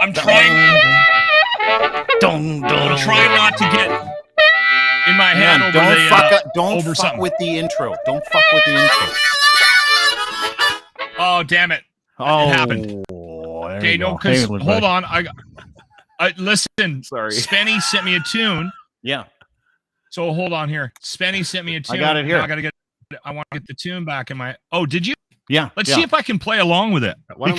I'm trying not to get in my head over don't over fuck something. with the intro. Don't fuck with the intro. Oh, damn it. Oh, it happened. Okay, no, because hold on. I listen. Sorry. Spenny sent me a tune. Yeah. So hold on here. Spenny sent me a tune. I got it here. I want to get the tune back in my. Oh, did you? Yeah. Let's see if I can play along with it. Why don't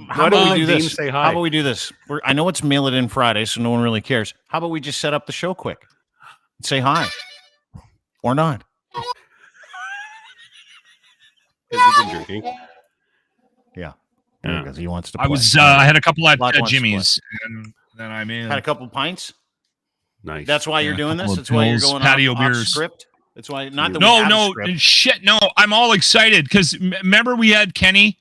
How about we do Dean this? say hi? How about we do this? I know it's Mail It In Friday, so no one really cares. How about we just set up the show quick? Say hi. Or not. Has he been drinking? Yeah. Because he wants to play. I had a couple at Block wants to Jimmy's, and then I'm in. Had a couple pints. Nice. That's why you're doing this. Couple of That's why you're pills, going patio off beers. script. That's why not that we have a script. Shit, no. I'm all excited because remember we had Kenny,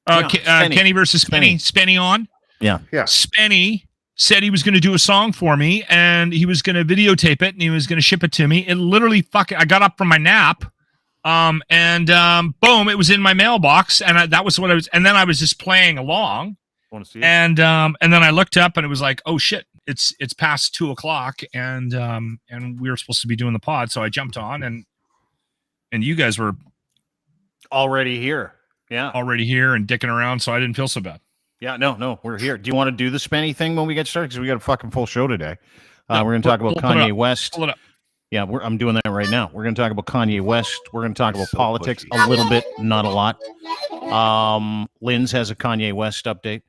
Kenny versus Spenny on. Yeah. Spenny said he was going to do a song for me, and he was going to videotape it, and he was going to ship it to me. It literally I got up from my nap, and boom, it was in my mailbox, and that was what I was. And then I was just playing along. Want to see it? And then I looked up, and it was like, oh shit, it's past 2:00, and we were supposed to be doing the pod, so I jumped on, and you guys were already here. Yeah, already here and dicking around, so I didn't feel so bad. Yeah, no, we're here. Do you want to do the Spenny thing when we get started? Because we got a fucking full show today. We're going to talk about Kanye West. Pull it up. Yeah, I'm doing that right now. We're going to talk about Kanye West. We're going to talk about politics a little bit, not a lot. Linz has a Kanye West update.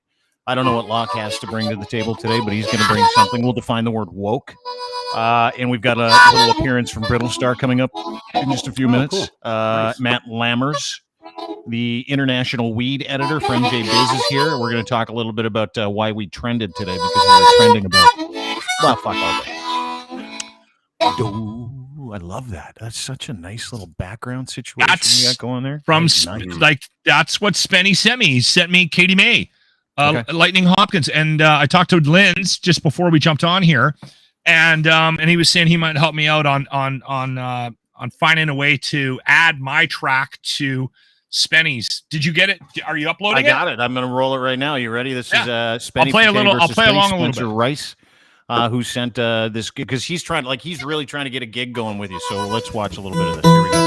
I don't know what Locke has to bring to the table today, but he's going to bring something. We'll define the word woke. And we've got a little appearance from Brittle Star coming up in just a few minutes. Cool. Nice. Matt Lammers, the international weed editor for MJ Biz, is here. We're going to talk a little bit about why we trended today, because we were trending about, well, fuck all day. I love that. That's such a nice little background situation you got going there. That's what Spenny sent me. He sent me Katie May. Okay. Lightning Hopkins, and I talked to Linz just before we jumped on here, and he was saying he might help me out on finding a way to add my track to Spenny's. Did you get it? Are you uploading it? I got it. I'm going to roll it right now. You ready? This is Spenny. I'll play along a little Spencer bit. Rice, who sent this because he's really trying to get a gig going with you. So let's watch a little bit of this. Here we go.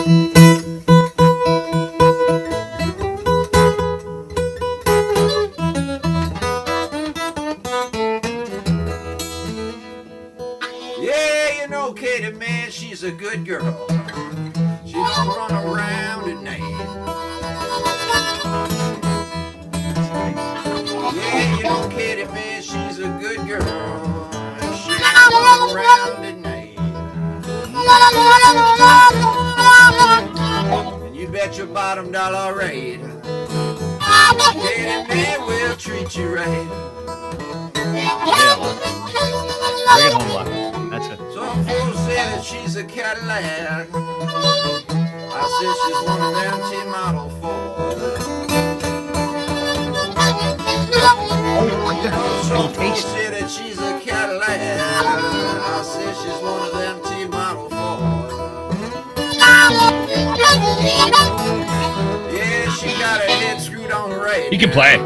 Katie, man, she's a good girl. She don't run around at night. Yeah, you know, Katie, man, she's a good girl. She don't run around at night. And you bet your bottom dollar rate, Katie, man, will treat you right. Bring it home, Locke. That's it. Some folks say that she's a Cadillac. I said she's one of them T-model Fords. Some folks say that she's a Cadillac. I said she's one of them T-model Fords. Yeah, she got her head screwed on right. You can play.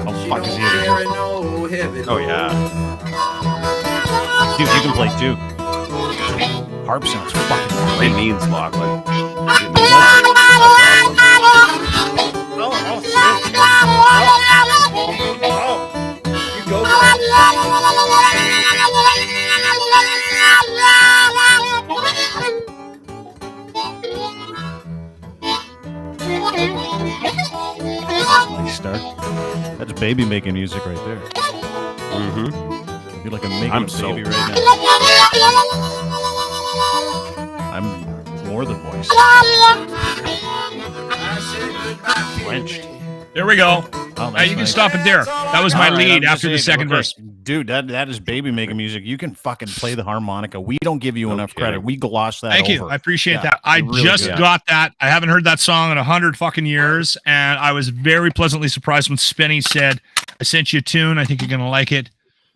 Oh, fuck is he? Oh, yeah. Dude, you can play too. Harp sounds fucking great. It means Locke. Like, You go Nice start. That's baby making music right there. mm-hmm. You're like a making I'm baby so- right now. I'm more than moist. Quenched. There we go. Oh, You can stop it there. That was my All right, lead I'm just after the saying, second okay. verse. Dude, that is baby making music. You can fucking play the harmonica. We don't give you enough credit. kidding. We gloss that Thank over. you. I appreciate Yeah, that. I really just good. got that. I haven't heard that song in 100 fucking years, and I was very pleasantly surprised when Spenny said, "I sent you a tune. I think you're gonna like it."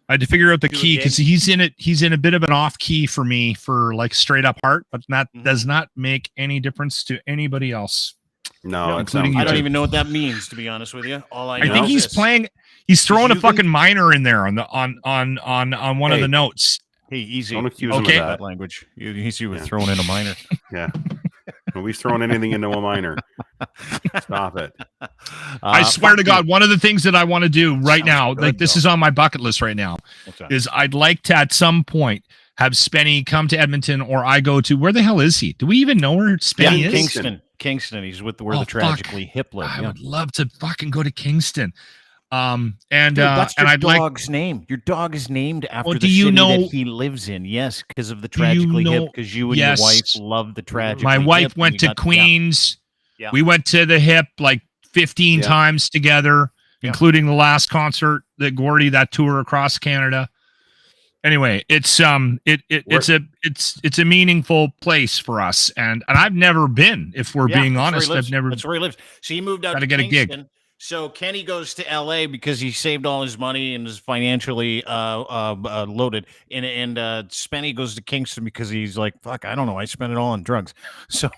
I had to figure out the key because he's in it. He's in a bit of an off key for me for like straight up heart, but that does not make any difference to anybody else. No, it including sounds I don't good. even know what that means, to be honest with you. All I know I think is he's this. playing. He's throwing a you can- fucking minor in there on one of Hey. the notes. Hey, easy. Don't accuse You him of don't know that. that language. He was Yeah. throwing in a minor. Yeah. Nobody's throwing anything into a minor. Stop it. I swear fuck to you. God, one of the things that I want to do right Sounds now, good, like this though. is on my bucket list right now, What's that? is I'd like to at some point have Spenny come to Edmonton, or I go to, where the hell is he? Do we even know where Spenny is? Kingston. He's with where Oh, the Tragically Hip live. I Yeah. would love to fucking go to Kingston. Dude, that's your I'd like. dog's name. Your dog is named after Well, the do you city know- that he lives in. Yes, because of the Do you Tragically Hip. know- Because you and Yes. your wife love the Tragically My Hip. wife and went you to got- Queens. Yeah. We went to the Hip like 15 Yeah. times together, Yeah. including the last concert that Gordy, that tour across Canada. Anyway, it's a meaningful place for us, and I've never been. If we're Yeah, being that's where he honest, lives. I've never. That's where he lives. So he moved out Gotta to get a gig. Kingston. So Kenny goes to LA because he saved all his money and is financially loaded. And Spenny goes to Kingston because he's like, fuck, I don't know. I spent it all on drugs. So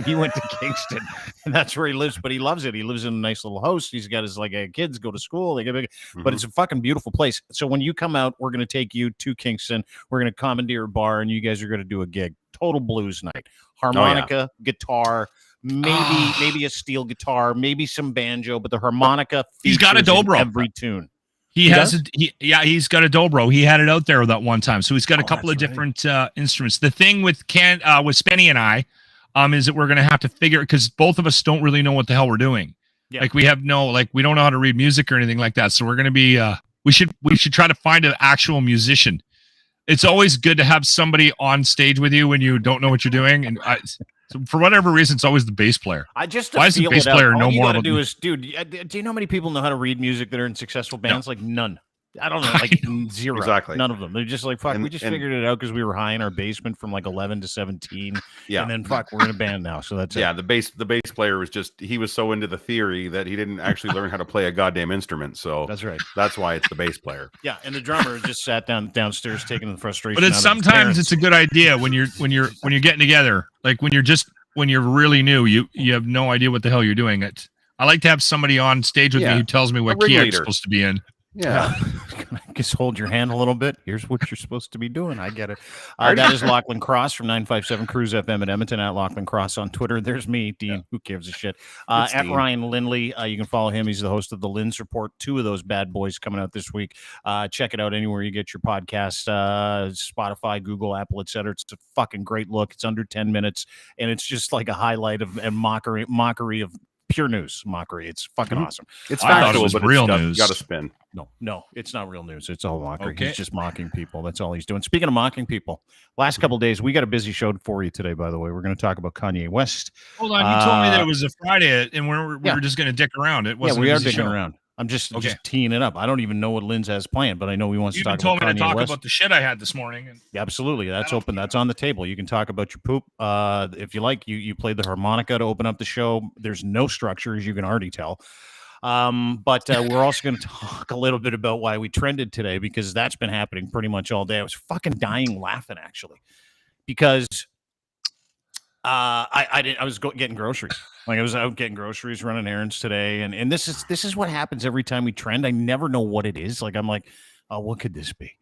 he went to Kingston, and that's where he lives. But he loves it. He lives in a nice little house. He's got his kids go to school. They get big, but it's a fucking beautiful place. So when you come out, we're gonna take you to Kingston. We're gonna commandeer a bar, and you guys are gonna do a gig. Total blues night. Harmonica, guitar. Maybe a steel guitar, maybe some banjo, but the harmonica. He's got a features in dobro. every tune. He's got a dobro. He had it out there that one time, so he's got a Oh, couple of that's different instruments. The thing with Spenny and I, is that we're gonna have to figure, because both of us don't really know what the hell we're doing. Yeah. Like we don't know how to read music or anything like that. So we're gonna be we should try to find an actual musician. It's always good to have somebody on stage with you when you don't know what you're doing, and so for whatever reason, it's always the bass player. I just Why does the bass player know all you more gotta about do me? is, dude. Do you know how many people know how to read music that are in successful bands? Like none. I don't know, I like zero. Exactly. None of them. They're just like, fuck. And- we just and- figured it out because we were high in our basement from like 11 to 17, Yeah. and then fuck, we're in a band now. So that's Yeah, it. the bass player was he was so into the theory that he didn't actually learn how to play a goddamn instrument. So That's right. that's why it's the bass player. Yeah, and the drummer just sat downstairs taking the frustration. But it's out of his sometimes parents. it's a good idea when you're getting together, like when you're really new, you have no idea what the hell you're doing. I like to have somebody on stage with me Yeah. who tells me what A key I'm ringleader. supposed to be in. Yeah. Just hold your hand a little bit. Here's what you're supposed to be doing. I get it. That is Lachlan Cross from 957 Cruise FM at Edmonton, at Lachlan Cross on Twitter. There's me, Dean. Who gives a shit? It's At Dean. Ryan Lindley. You can follow him. He's the host of the Lynn's Report. 2 of those bad boys coming out this week. Check it out anywhere you get your podcast. Spotify, Google, Apple, etc. It's a fucking great look. It's under 10 minutes, and it's just like a highlight of and mockery of pure news mockery. It's fucking awesome. It's I thought it factual, was but real it's news. got to spin. No, it's not real news. It's all mockery. Okay. He's just mocking people. That's all he's doing. Speaking of mocking people, last couple of days, we got a busy show for you today, by the way. We're going to talk about Kanye West. Hold on, you told me that it was a Friday, and we yeah. were just going to dick around. It Yeah, wasn't. we a are busy digging show. around. I'm just Okay. teeing it up. I don't even know what Lynn's has planned, but I know he wants You to even talk told about me to Kanye talk West. about the shit I had this morning. And Yeah, absolutely. That's don't open. That's on the table. You can talk about your poop. If you like, you played the harmonica to open up the show. There's no structure, as you can already tell. But we're also going to talk a little bit about why we trended today, because that's been happening pretty much all day. I was fucking dying laughing, actually, because I was getting groceries. Like I was out getting groceries, running errands today, and this is what happens every time we trend. I never know what it is. Like I'm like, oh, what could this be?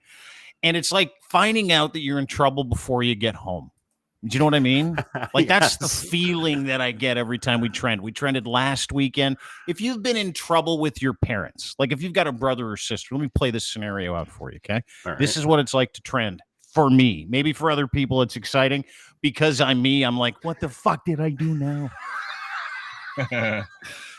And it's like finding out that you're in trouble before you get home. Do you know what I mean? Like that's the feeling that I get every time we trend. We trended last weekend. If you've been in trouble with your parents, like if you've got a brother or sister, let me play this scenario out for you, okay? All right. This is what it's like to trend for me. Maybe for other people it's exciting. Because I'm me, I'm like, what the fuck did I do now?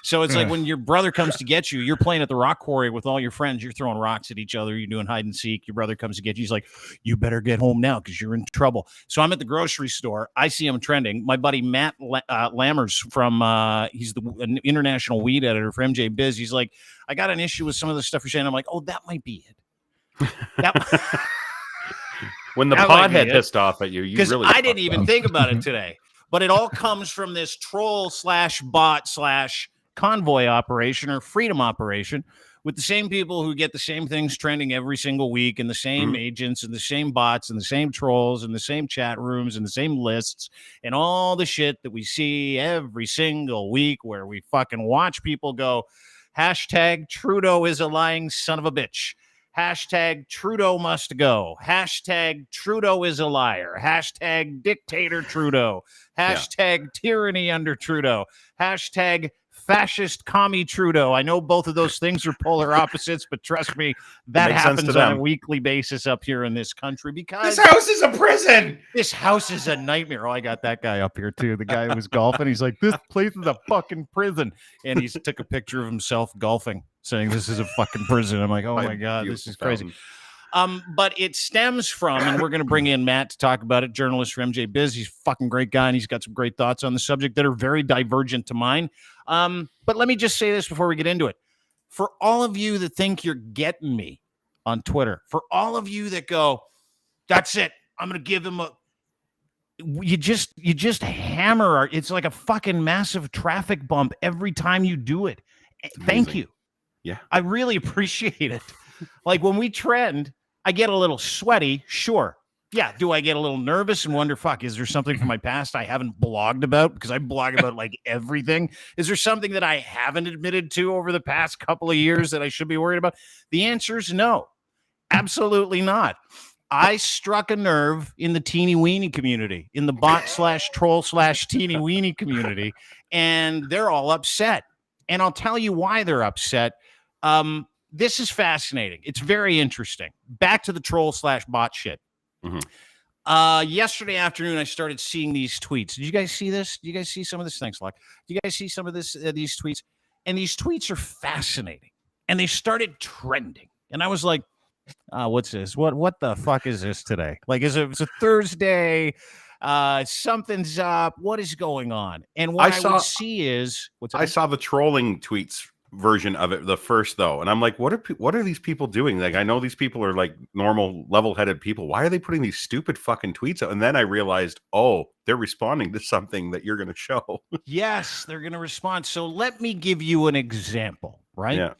So it's like when your brother comes to get you, you're playing at the rock quarry with all your friends, you're throwing rocks at each other, you're doing hide and seek, your brother comes to get you, he's like, you better get home now because you're in trouble. So I'm at the grocery store, I see him trending. My buddy Matt Lammers from he's an international weed editor for MJ Biz, he's like, I got an issue with some of the stuff you're saying. I'm like, oh, that might be it. When the That might be pothead it. pissed off at you, you Because really I didn't fucked even up. think about it today. But it all comes from this troll/bot/convoy operation or freedom operation, with the same people who get the same things trending every single week, and the same agents and the same bots and the same trolls and the same chat rooms and the same lists and all the shit that we see every single week, where we fucking watch people go, hashtag Trudeau is a lying son of a bitch. Hashtag Trudeau must go. Hashtag Trudeau is a liar. Hashtag dictator Trudeau. Hashtag tyranny under Trudeau. Hashtag fascist commie Trudeau. I know both of those things are polar opposites, but trust me, that happens on a weekly basis up here in this country, because this house is a prison. This house is a nightmare. Oh, I got that guy up here too. The guy who was golfing. He's like, this place is a fucking prison. And he took a picture of himself golfing, saying this is a fucking prison. I'm like, oh my God, this is crazy. But it stems from, and we're going to bring in Matt to talk about it, journalist for MJ Biz. He's a fucking great guy, and he's got some great thoughts on the subject that are very divergent to mine. But let me just say this before we get into it. For all of you that think you're getting me on Twitter, for all of you that go, that's it, I'm going to give him you just hammer. It's like a fucking massive traffic bump every time you do it. Thank you. Yeah. I really appreciate it. Like when we trend, I get a little sweaty, sure. Yeah, do I get a little nervous and wonder, fuck, is there something from my past I haven't blogged about? Because I blog about like everything. Is there something that I haven't admitted to over the past couple of years that I should be worried about? The answer is no. Absolutely not. I struck a nerve in the teeny weeny community, in the bot / troll / teeny weeny community, and they're all upset. And I'll tell you why they're upset. This is fascinating. It's very interesting. Back to the troll / bot shit. Yesterday afternoon, I started seeing these tweets. Did you guys see this? Did you guys see some of this? Thanks, Luck. Did you guys see some of this? These tweets? And these tweets are fascinating. And they started trending. And I was like, what's this? What the fuck is this today? Like, it's a Thursday. Something's up. What is going on? And what I would see is, I saw the trolling tweets version of it, the first though, and I'm like, what are these people doing? Like, I know these people are like normal, level-headed people. Why are they putting these stupid fucking tweets out? And then I realized, oh, they're responding to something that you're going to show. Yes, they're going to respond. So let me give you an example, right? Yeah.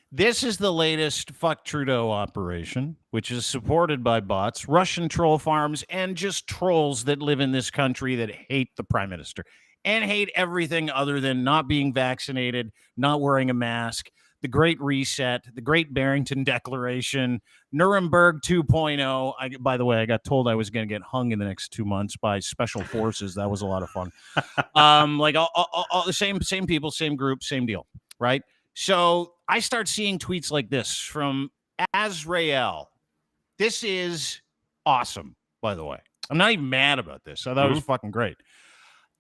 This is the latest Fuck Trudeau operation, which is supported by bots, Russian troll farms, and just trolls that live in this country that hate the prime minister and hate everything other than not being vaccinated, not wearing a mask, the Great Reset, the Great Barrington Declaration, Nuremberg 2.0. By the way, I got told I was going to get hung in the next 2 months by special forces. That was a lot of fun. Like all the same people, same group, same deal, right? So I start seeing tweets like this from Azrael. This is awesome, by the way. I'm not even mad about this. I thought it was fucking great.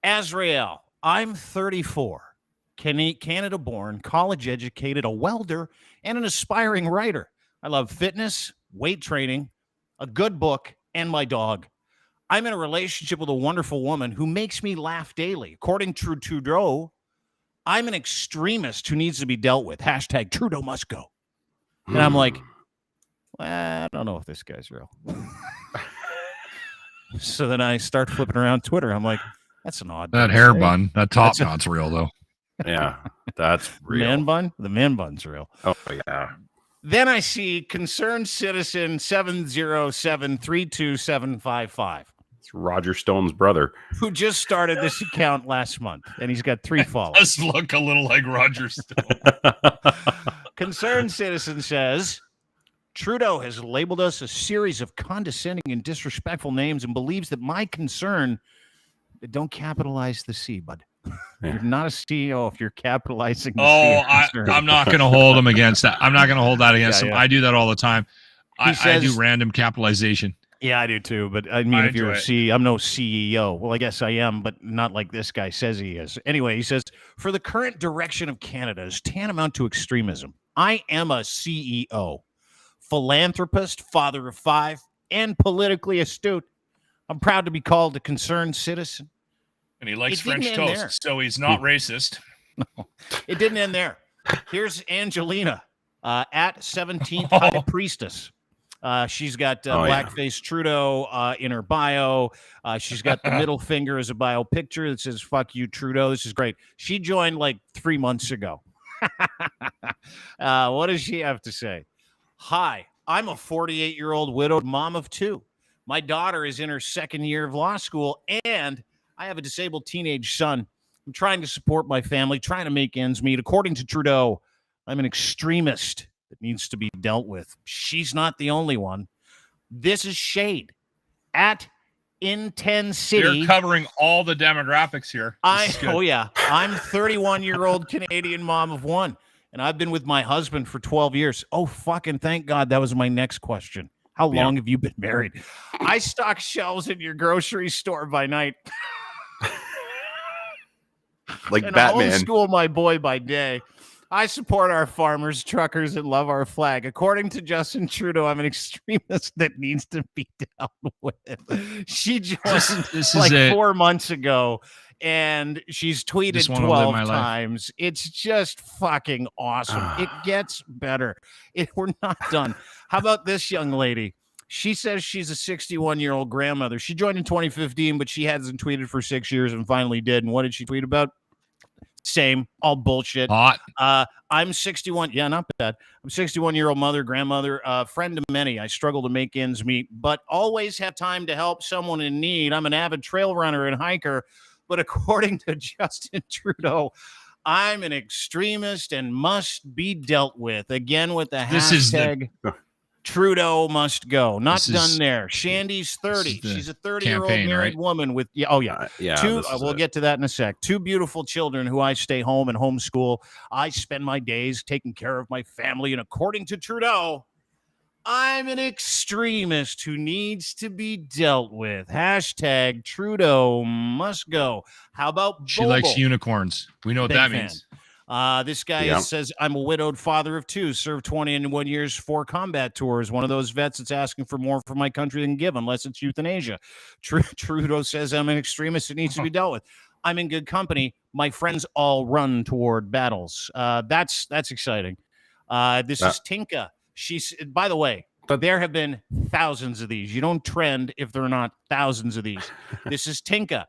Azrael, I'm 34, Canada-born, college-educated, a welder, and an aspiring writer. I love fitness, weight training, a good book, and my dog. I'm in a relationship with a wonderful woman who makes me laugh daily. According to Trudeau, I'm an extremist who needs to be dealt with. Hashtag Trudeau must go. And I'm like, well, I don't know if this guy's real. So then I start flipping around Twitter. I'm like, that's an odd. That hair bun, that top knot's real though. Yeah, that's real. Man bun? The man bun's real. Oh, yeah. Then I see concerned citizen 707-32755. It's Roger Stone's brother, who just started this account last month, and he's got 3 followers. Does look a little like Roger Stone. Concerned citizen says, Trudeau has labeled us a series of condescending and disrespectful names and believes that my concern, don't capitalize the C, bud. Yeah. You're not a CEO if you're capitalizing the C. I'm not going to hold him against that. I'm not going to hold that against him. I do that all the time. I do random capitalization. Yeah, I do too. But I mean, if you're a CEO, I'm no CEO. Well, I guess I am, but not like this guy says he is. Anyway, he says, for the current direction of Canada is tantamount to extremism. I am a CEO, philanthropist, father of 5, and politically astute. I'm proud to be called a concerned citizen. And he likes French toast, so he's not racist. No, it didn't end there. Here's Angelina at 17th High Priestess. She's got blackface Trudeau in her bio. She's got the middle finger as a bio picture that says, fuck you, Trudeau. This is great. She joined like 3 months ago. What does she have to say? Hi, I'm a 48-year-old widowed mom of two. My daughter is in her second year of law school, and I have a disabled teenage son. I'm trying to support my family, trying to make ends meet. According to Trudeau, I'm an extremist that needs to be dealt with. She's not the only one. This is shade at in 10 City. They're covering all the demographics here. I'm 31-year-old Canadian mom of one, and I've been with my husband for 12 years. Oh, fucking thank God. That was my next question. How long have you been married? I stock shelves in your grocery store by night. Like and Batman. I homeschool my boy by day. I support our farmers, truckers, and love our flag. According to Justin Trudeau, I'm an extremist that needs to be dealt with. She joined this like is 4 months ago, and she's tweeted 12 times. It's just fucking awesome. It gets better. We're not done. How about this young lady? She says she's a 61-year-old grandmother. She joined in 2015, but she hasn't tweeted for 6 years and finally did. And what did she tweet about? Same, all bullshit. Hot. I'm 61. Yeah, not bad. I'm 61-year-old mother, grandmother, friend to many. I struggle to make ends meet, but always have time to help someone in need. I'm an avid trail runner and hiker, but according to Justin Trudeau, I'm an extremist and must be dealt with. Again with the hashtag Trudeau must go. Not done there. Shandy's 30. She's a 30-year-old married woman with we'll get to that in a sec. 2 beautiful children who I stay home and homeschool. I spend my days taking care of my family, and according to Trudeau, I'm an extremist who needs to be dealt with. Hashtag Trudeau must go. How about Bobo? She likes unicorns. We know what that means. This guy says, I'm a widowed father of 2, served 21 years, 4 combat tours. One of those vets that's asking for more from my country than give, unless it's euthanasia. Trudeau says I'm an extremist that needs to be dealt with. I'm in good company. My friends all run toward battles. That's exciting. This is Tinka. She's, by the way, there have been thousands of these. You don't trend if there are not thousands of these. This is Tinka.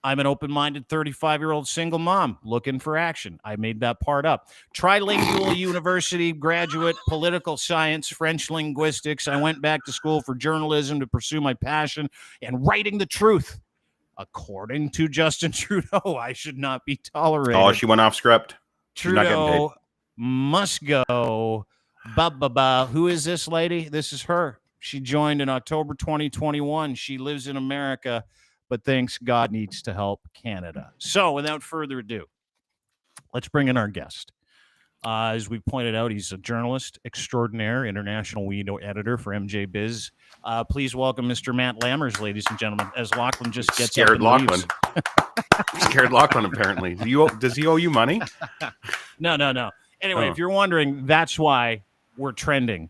I'm an open-minded 35-year-old single mom looking for action. I made that part up. Trilingual university graduate, political science, French linguistics. I went back to school for journalism to pursue my passion and writing the truth. According to Justin Trudeau, I should not be tolerated. Oh, she went off script. Trudeau must go. Who is this lady? This is her. She joined in October 2021. She lives in America, but thinks God needs to help Canada. So without further ado, let's bring in our guest. As we pointed out, he's a journalist extraordinaire, international weed editor for MJ Biz. Please welcome Mr. Matt Lammers, ladies and gentlemen, as Lachlan just gets scared Lachlan. Scared Lachlan, apparently. Does he owe you money? No. Anyway, if you're wondering, that's why we're trending,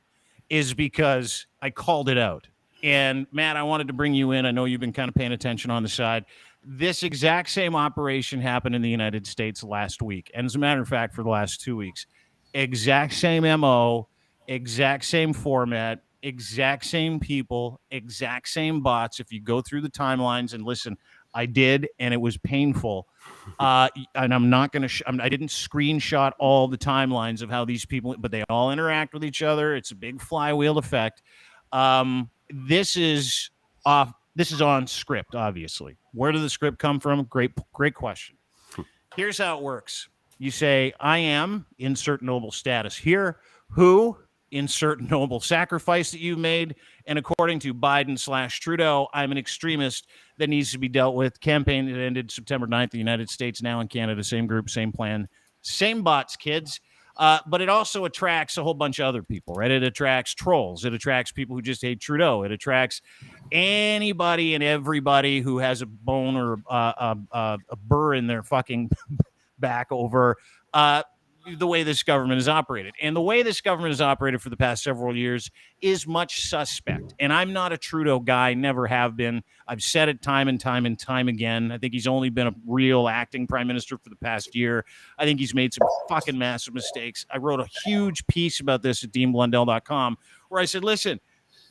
is because I called it out. And, Matt, I wanted to bring you in. I know you've been kind of paying attention on the side. This exact same operation happened in the United States last week. And as a matter of fact, for the last 2 weeks. Exact same MO, exact same format, exact same people, exact same bots. If you go through the timelines and listen, I did, and it was painful. And I'm not going to I didn't screenshot all the timelines of how these people, but they all interact with each other. It's a big flywheel effect. This is on script, obviously. Where did the script come from? Great question. Here's how it works. You say, I am, insert noble status here. Who, insert noble sacrifice that you made. And according to Biden/Trudeau, I'm an extremist that needs to be dealt with. Campaign that ended September 9th, the United States, now in Canada. Same group, same plan, same bots, kids. But it also attracts a whole bunch of other people, right? It attracts trolls. It attracts people who just hate Trudeau. It attracts anybody and everybody who has a bone or a burr in their fucking back over the way this government is operated. And the way this government has operated for the past several years is much suspect. And I'm not a Trudeau guy, never have been. I've said it time and time and time again. I think he's only been a real acting prime minister for the past year. I think he's made some fucking massive mistakes. I wrote a huge piece about this at deanblundell.com where I said, listen,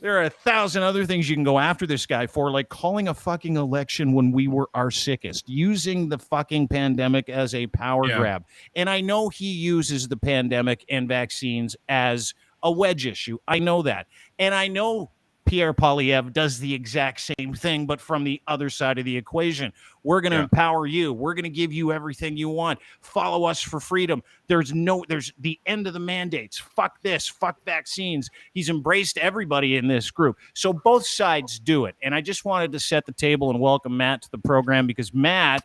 There are 1,000 other things you can go after this guy for, like calling a fucking election when we were our sickest, using the fucking pandemic as a power grab. And I know he uses the pandemic and vaccines as a wedge issue. I know that. And I know Pierre Poilievre does the exact same thing, but from the other side of the equation. We're going to empower you. We're going to give you everything you want. Follow us for freedom. There's the end of the mandates. Fuck this. Fuck vaccines. He's embraced everybody in this group. So both sides do it. And I just wanted to set the table and welcome Matt to the program because Matt,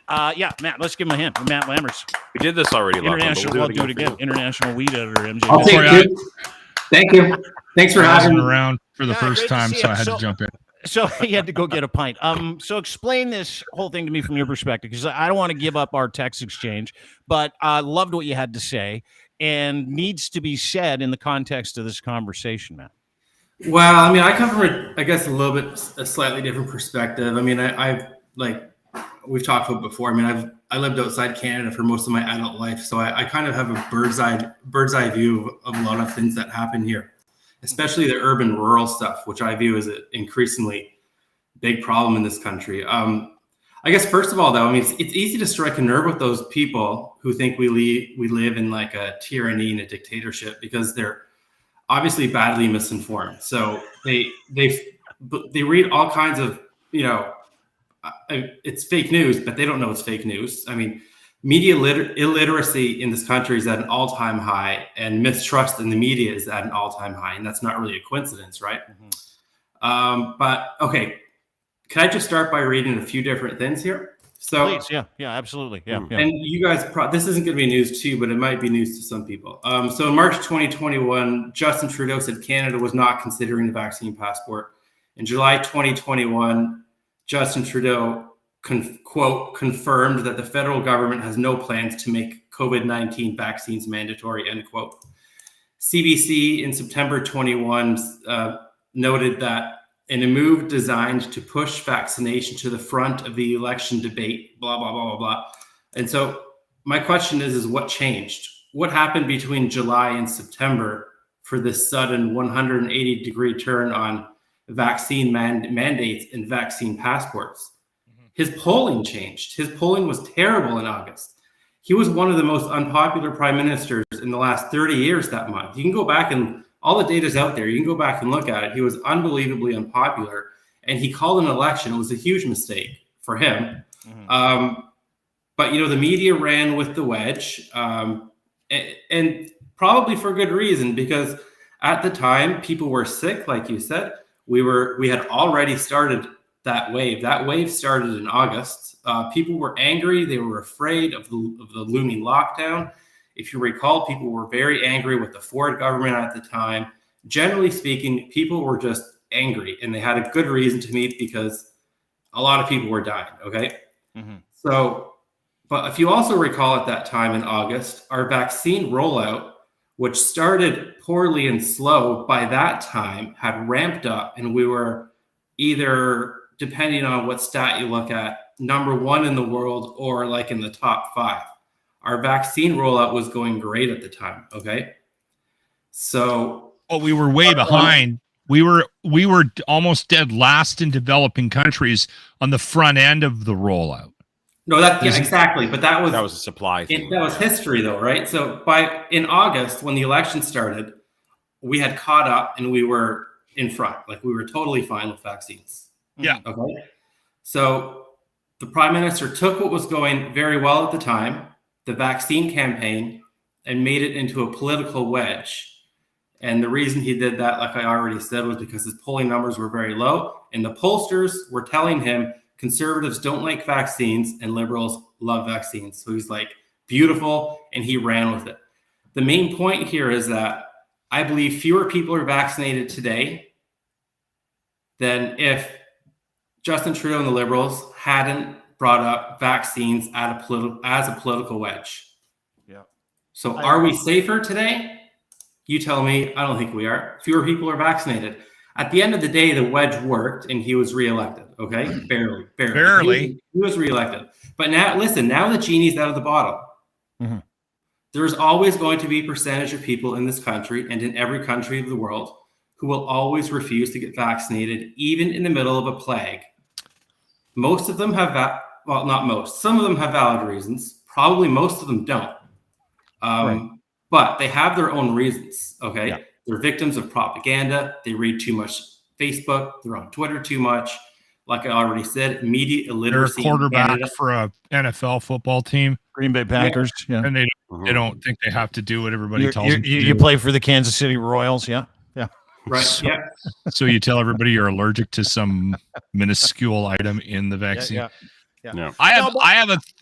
Matt, let's give him a hand. Matt Lammers. We did this already. International, I'll do it again. International weed editor, MJ. I'll take it. Thank you. Thanks for having me around for the first time, so I had to jump in. So he had to go get a pint. So explain this whole thing to me from your perspective, because I don't want to give up our text exchange, but I loved what you had to say and needs to be said in the context of this conversation, Matt. Well, I mean, I come from a slightly different perspective. I mean, I've like we've talked about before. I mean, I lived outside Canada for most of my adult life, so I kind of have a bird's eye view of a lot of things that happen here, especially the urban rural stuff, which I view as an increasingly big problem in this country. I guess first of all, though, I mean, it's easy to strike a nerve with those people who think we live in like a tyranny and a dictatorship because they're obviously badly misinformed. So they read all kinds of, it's fake news, but they don't know it's fake news. I mean, media illiteracy in this country is at an all-time high, and mistrust in the media is at an all-time high, and that's not really a coincidence, right? Mm-hmm. But okay, can I just start by reading a few different things here? So, please, yeah, absolutely, yeah. And you guys, this isn't going to be news to you, but it might be news to some people. So in March 2021, Justin Trudeau said Canada was not considering the vaccine passport. In July 2021, Justin Trudeau confirmed that the federal government has no plans to make COVID-19 vaccines mandatory, end quote. CBC in September 21 noted that in a move designed to push vaccination to the front of the election debate, blah, blah, blah, blah, blah. And so my question is what changed? What happened between July and September for this sudden 180-degree turn on vaccine mandates and vaccine passports? His polling changed. His polling was terrible in August. He was one of the most unpopular prime ministers in the last 30 years that month. You can go back and all the data's out there. You can go back and look at it. He was unbelievably unpopular, and he called an election. It was a huge mistake for him. Mm-hmm. But, the media ran with the wedge, and probably for good reason, because at the time, people were sick, like you said. We had already started that wave. That wave started in August. People were angry. They were afraid of the looming lockdown. If you recall, people were very angry with the Ford government at the time. Generally speaking, people were just angry, and they had a good reason to meet because a lot of people were dying, okay? Mm-hmm. So, but if you also recall at that time in August, our vaccine rollout, which started poorly and slow, by that time had ramped up, and we were either, depending on what stat you look at, number one in the world or like in the top 5. Our vaccine rollout was going great at the time. Okay. So. Oh, we were way behind. We were almost dead last in developing countries on the front end of the rollout. No, exactly. But that was a supply thing. That was history though, right? So in August, when the election started, we had caught up and we were in front. Like we were totally fine with vaccines. Yeah. Okay. So the prime minister took what was going very well at the time, the vaccine campaign, and made it into a political wedge. And the reason he did that, like I already said, was because his polling numbers were very low. And the pollsters were telling him conservatives don't like vaccines and liberals love vaccines. So he's like, beautiful. And he ran with it. The main point here is that I believe fewer people are vaccinated today than if Justin Trudeau and the liberals hadn't brought up vaccines as a political wedge. Yeah. So are we safer today? You tell me. I don't think we are. Fewer people are vaccinated. At the end of the day, the wedge worked and he was reelected. Okay. Barely. He was reelected. But now, listen, now the genie's out of the bottle. Mm-hmm. There's always going to be a percentage of people in this country and in every country of the world who will always refuse to get vaccinated, even in the middle of a plague. Most of them have well, not most. Some of them have valid reasons. Probably most of them don't. Right. But they have their own reasons. Okay, Yeah. They're victims of propaganda. They read too much Facebook. They're on Twitter too much. Like I already said, media They're a illiteracy. in quarterback Canada. for a NFL football team, Green Bay Packers. Yeah. and they Mhm. don't think they have to do what everybody You, tells them to you do. play for the Kansas City Royals. Yeah. Yeah. Right. So- Yeah. So you tell everybody you're allergic to some minuscule item in the Yeah. vaccine. Yeah. Yeah. I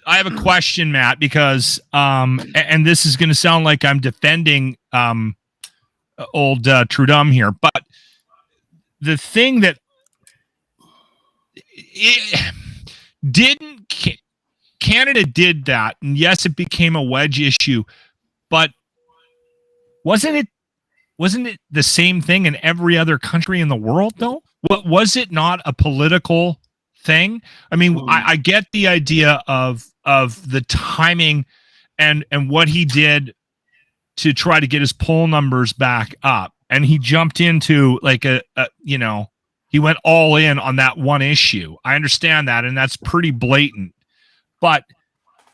have a question, Matt, because and this is going to sound like I'm defending old Trudeau here, but the thing that Canada did that, and yes, it became a wedge issue, but wasn't it the same thing in every other country in the world though? What was it not a political thing? I mean, I get the idea of the timing and what he did to try to get his poll numbers back up, and he jumped into like he went all in on that one issue. I understand that, and that's pretty blatant, but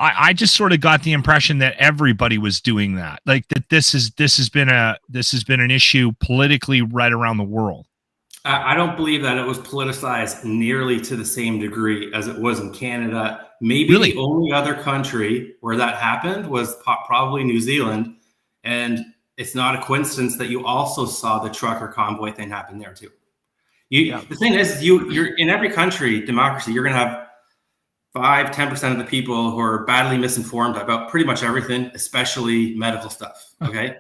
I just sort of got the impression that everybody was doing that, like that this has been an issue politically right around the world. I don't believe that it was politicized nearly to the same degree as it was in Canada. Maybe Really? the only other country where that happened was probably New Zealand. And it's not a coincidence that you also saw the trucker convoy thing happen there too. The thing is, you're in every country, democracy, you're going to have 5-10% of the people who are badly misinformed about pretty much everything, especially medical stuff. Okay.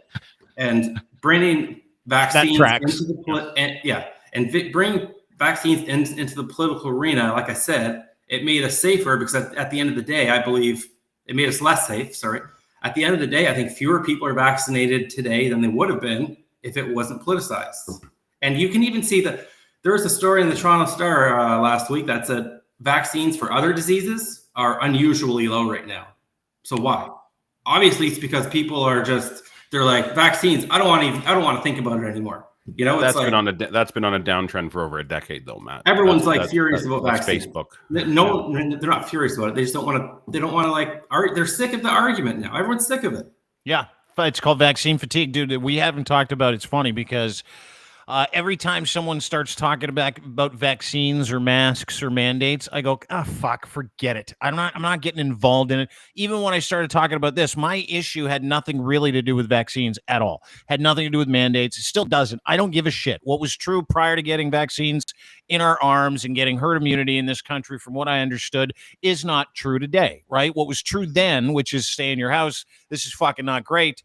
And bringing vaccines into the bring vaccines into the political arena, like I said, it made us safer because at the end of the day, I believe it made us less safe. Sorry. At the end of the day, I think fewer people are vaccinated today than they would have been if it wasn't politicized. And you can even see that there was a story in the Toronto Star last week that said vaccines for other diseases are unusually low right now. So why? Obviously, it's because people are they're like, vaccines, I don't want to think about it anymore. You know, That's been on a downtrend for over a decade, though, Matt. Everyone's furious about that's vaccines. Facebook. No, they're not furious about it. They just don't want to. They don't want to they're sick of the argument now. Everyone's sick of it. Yeah. It's called vaccine fatigue, dude. We haven't talked about. It's funny because every time someone starts talking about vaccines or masks or mandates, I go, fuck, forget it. I'm not getting involved in it. Even when I started talking about this, my issue had nothing really to do with vaccines at all. Had nothing to do with mandates. It still doesn't. I don't give a shit. What was true prior to getting vaccines in our arms and getting herd immunity in this country, from what I understood, is not true today, right? What was true then, which is stay in your house, this is fucking not great.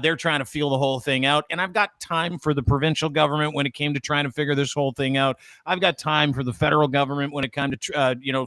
They're trying to feel the whole thing out. And I've got time for the provincial government when it came to trying to figure this whole thing out. I've got time for the federal government when it came to,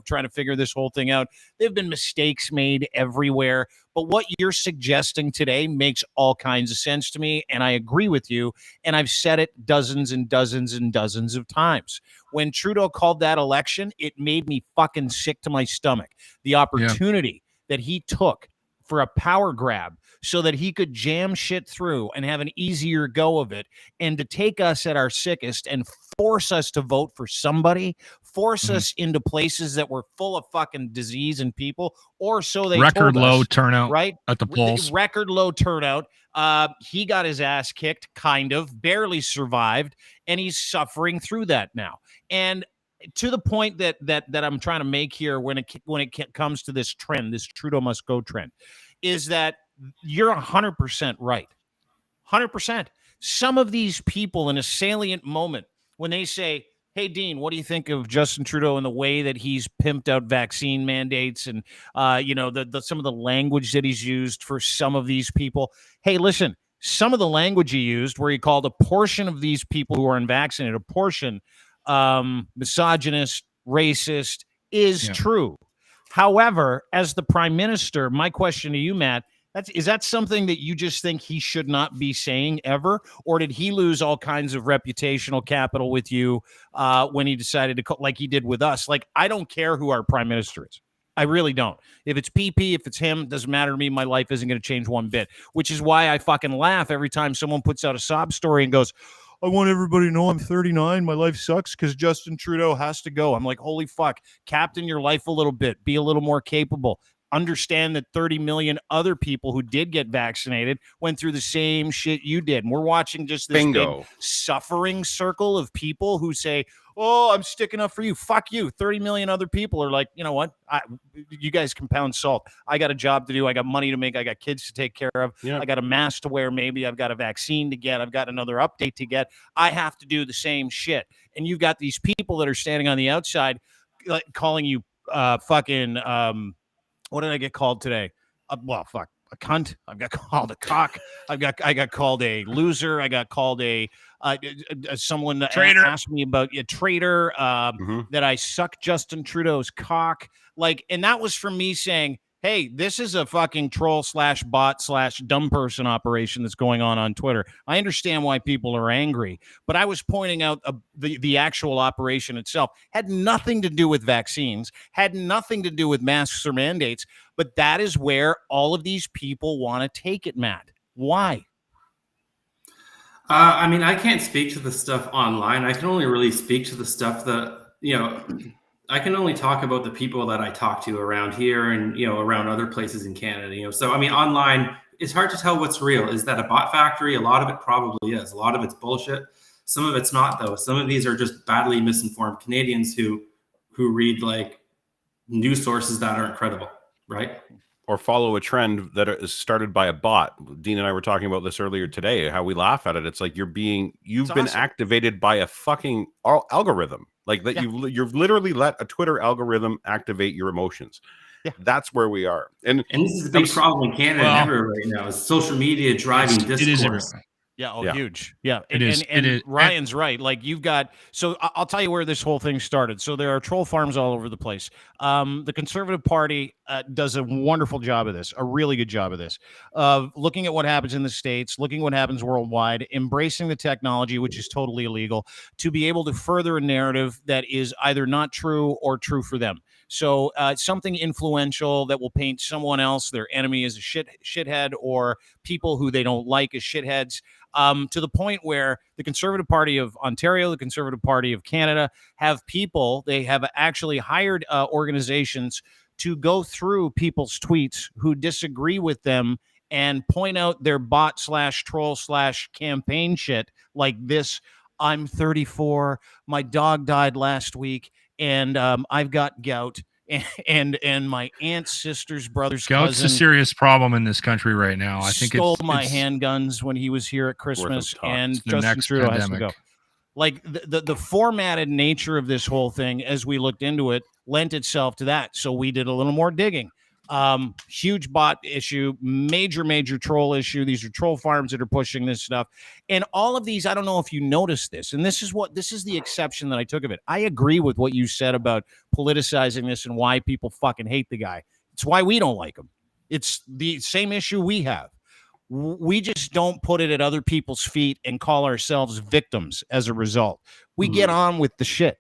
trying to figure this whole thing out. There have been mistakes made everywhere. But what you're suggesting today makes all kinds of sense to me. And I agree with you. And I've said it dozens and dozens and dozens of times. When Trudeau called that election, it made me fucking sick to my stomach. The opportunity that he took for a power grab so that he could jam shit through and have an easier go of it, and to take us at our sickest and force us to vote for somebody, force us into places that were full of fucking disease and people, or so they record told low us, turnout right? at the polls. Record low turnout. He got his ass kicked, barely survived, and he's suffering through that now. And to the point that I'm trying to make here, when it comes to this trend, this Trudeau must go trend, is that you're 100% right. 100%. Some of these people in a salient moment, when they say, hey, Dean, what do you think of Justin Trudeau and the way that he's pimped out vaccine mandates and, some of the language that he's used for some of these people? Hey, listen, some of the language he used where he called a portion of these people who are unvaccinated, a portion misogynist, racist, is true. However, as the prime minister, my question to you, Matt, is that something that you just think he should not be saying ever? Or did he lose all kinds of reputational capital with you when he decided to, like he did with us? Like, I don't care who our prime minister is. I really don't. If it's PP, if it's him, doesn't matter to me. My life isn't going to change one bit, which is why I fucking laugh every time someone puts out a sob story and goes, I want everybody to know I'm 39. My life sucks because Justin Trudeau has to go. I'm like, holy fuck, captain your life a little bit. Be a little more capable. Understand that 30 million other people who did get vaccinated went through the same shit you did. And we're watching just this big suffering circle of people who say, oh, I'm sticking up for you. Fuck you. 30 million other people are like, you know what? You guys can pound salt. I got a job to do. I got money to make. I got kids to take care of. I got a mask to wear. Maybe I've got a vaccine to get. I've got another update to get. I have to do the same shit. And you've got these people that are standing on the outside like, calling you fucking what did I get called today? Well, fuck, a cunt. I got called a cock. I got called a loser. I got called a someone traitor. Asked me about a traitor. That I suck Justin Trudeau's cock. Like, and that was from me saying, hey, this is a fucking troll / bot / dumb person operation that's going on Twitter. I understand why people are angry, but I was pointing out the actual operation itself had nothing to do with vaccines, had nothing to do with masks or mandates, but that is where all of these people want to take it, Matt. Why? I mean, I can't speak to the stuff online. I can only really speak to the stuff that, I can only talk about the people that I talk to around here and, around other places in Canada, So, I mean, online, it's hard to tell what's real. Is that a bot factory? A lot of it probably is. A lot of it's bullshit. Some of it's not, though. Some of these are just badly misinformed Canadians who read like news sources that aren't credible, right? Or follow a trend that is started by a bot. Dean and I were talking about this earlier today, how we laugh at it. It's like you've been activated by a fucking algorithm. Like that, you've literally let a Twitter algorithm activate your emotions. Yeah. That's where we are. And this is a big problem in Canada and everywhere right now is social media driving discourse. Huge. Yeah, it is. Ryan's right. Like you've got. So I'll tell you where this whole thing started. So there are troll farms all over the place. The Conservative Party does a wonderful job of this, a really good job of this, of looking at what happens in the States, looking at what happens worldwide, embracing the technology, which is totally illegal, to be able to further a narrative that is either not true or true for them. So something influential that will paint someone else, their enemy, as a shithead, or people who they don't like as shitheads. To the point where the Conservative Party of Ontario, the Conservative Party of Canada have people, they have actually hired organizations to go through people's tweets who disagree with them and point out their bot / troll / campaign shit like this. I'm 34. My dog died last week, and I've got gout. And my aunt's sister's brother's gout's cousin, a serious problem in this country right now. I think stole my handguns when he was here at Christmas, and Justin Trudeau has to go. Like the formatted nature of this whole thing, as we looked into it, lent itself to that. So we did a little more digging. Huge bot issue, major troll issue. These are troll farms that are pushing this stuff. And all of these, I don't know if you noticed this, and this is the exception that I took of it. I agree with what you said about politicizing this and why people fucking hate the guy. It's why we don't like him. It's the same issue we have. We just don't put it at other people's feet and call ourselves victims as a result. We get on with the shit,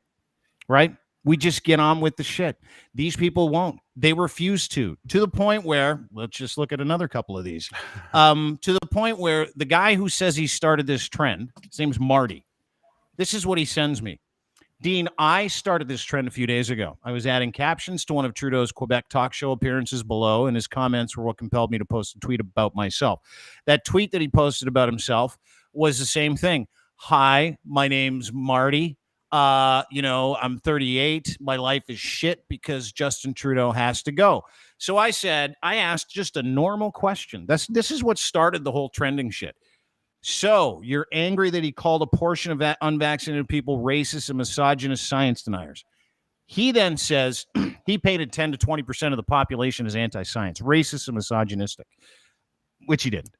right? We just get on with the shit. These people won't. They refuse to the point where, let's just look at another couple of these, to the point where the guy who says he started this trend, his name's Marty. This is what he sends me. Dean, I started this trend a few days ago. I was adding captions to one of Trudeau's Quebec talk show appearances below, and his comments were what compelled me to post a tweet about myself. That tweet that he posted about himself was the same thing. Hi, my name's Marty. I'm 38. My life is shit because Justin Trudeau has to go. So I asked just a normal question. This is what started the whole trending shit. So you're angry that he called a portion of unvaccinated people racist and misogynist science deniers. He then says he painted 10 to 20% of the population as anti-science, racist and misogynistic, which he didn't.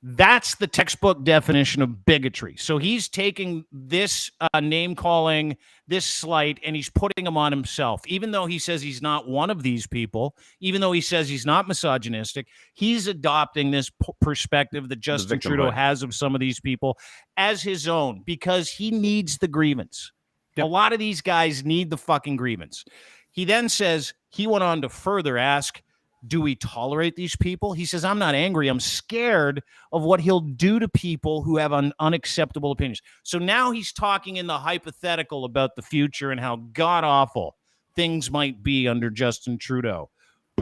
That's the textbook definition of bigotry. So he's taking this name calling, this slight, and he's putting them on himself. Even though he says he's not one of these people, even though he says he's not misogynistic, he's adopting this perspective that Justin Trudeau has of some of these people as his own because he needs the grievance. Yep. A lot of these guys need the fucking grievance. He then says he went on to further ask, Do we tolerate these people? He says, I'm not angry. I'm scared of what he'll do to people who have unacceptable opinions. So now he's talking in the hypothetical about the future and how god-awful things might be under Justin Trudeau.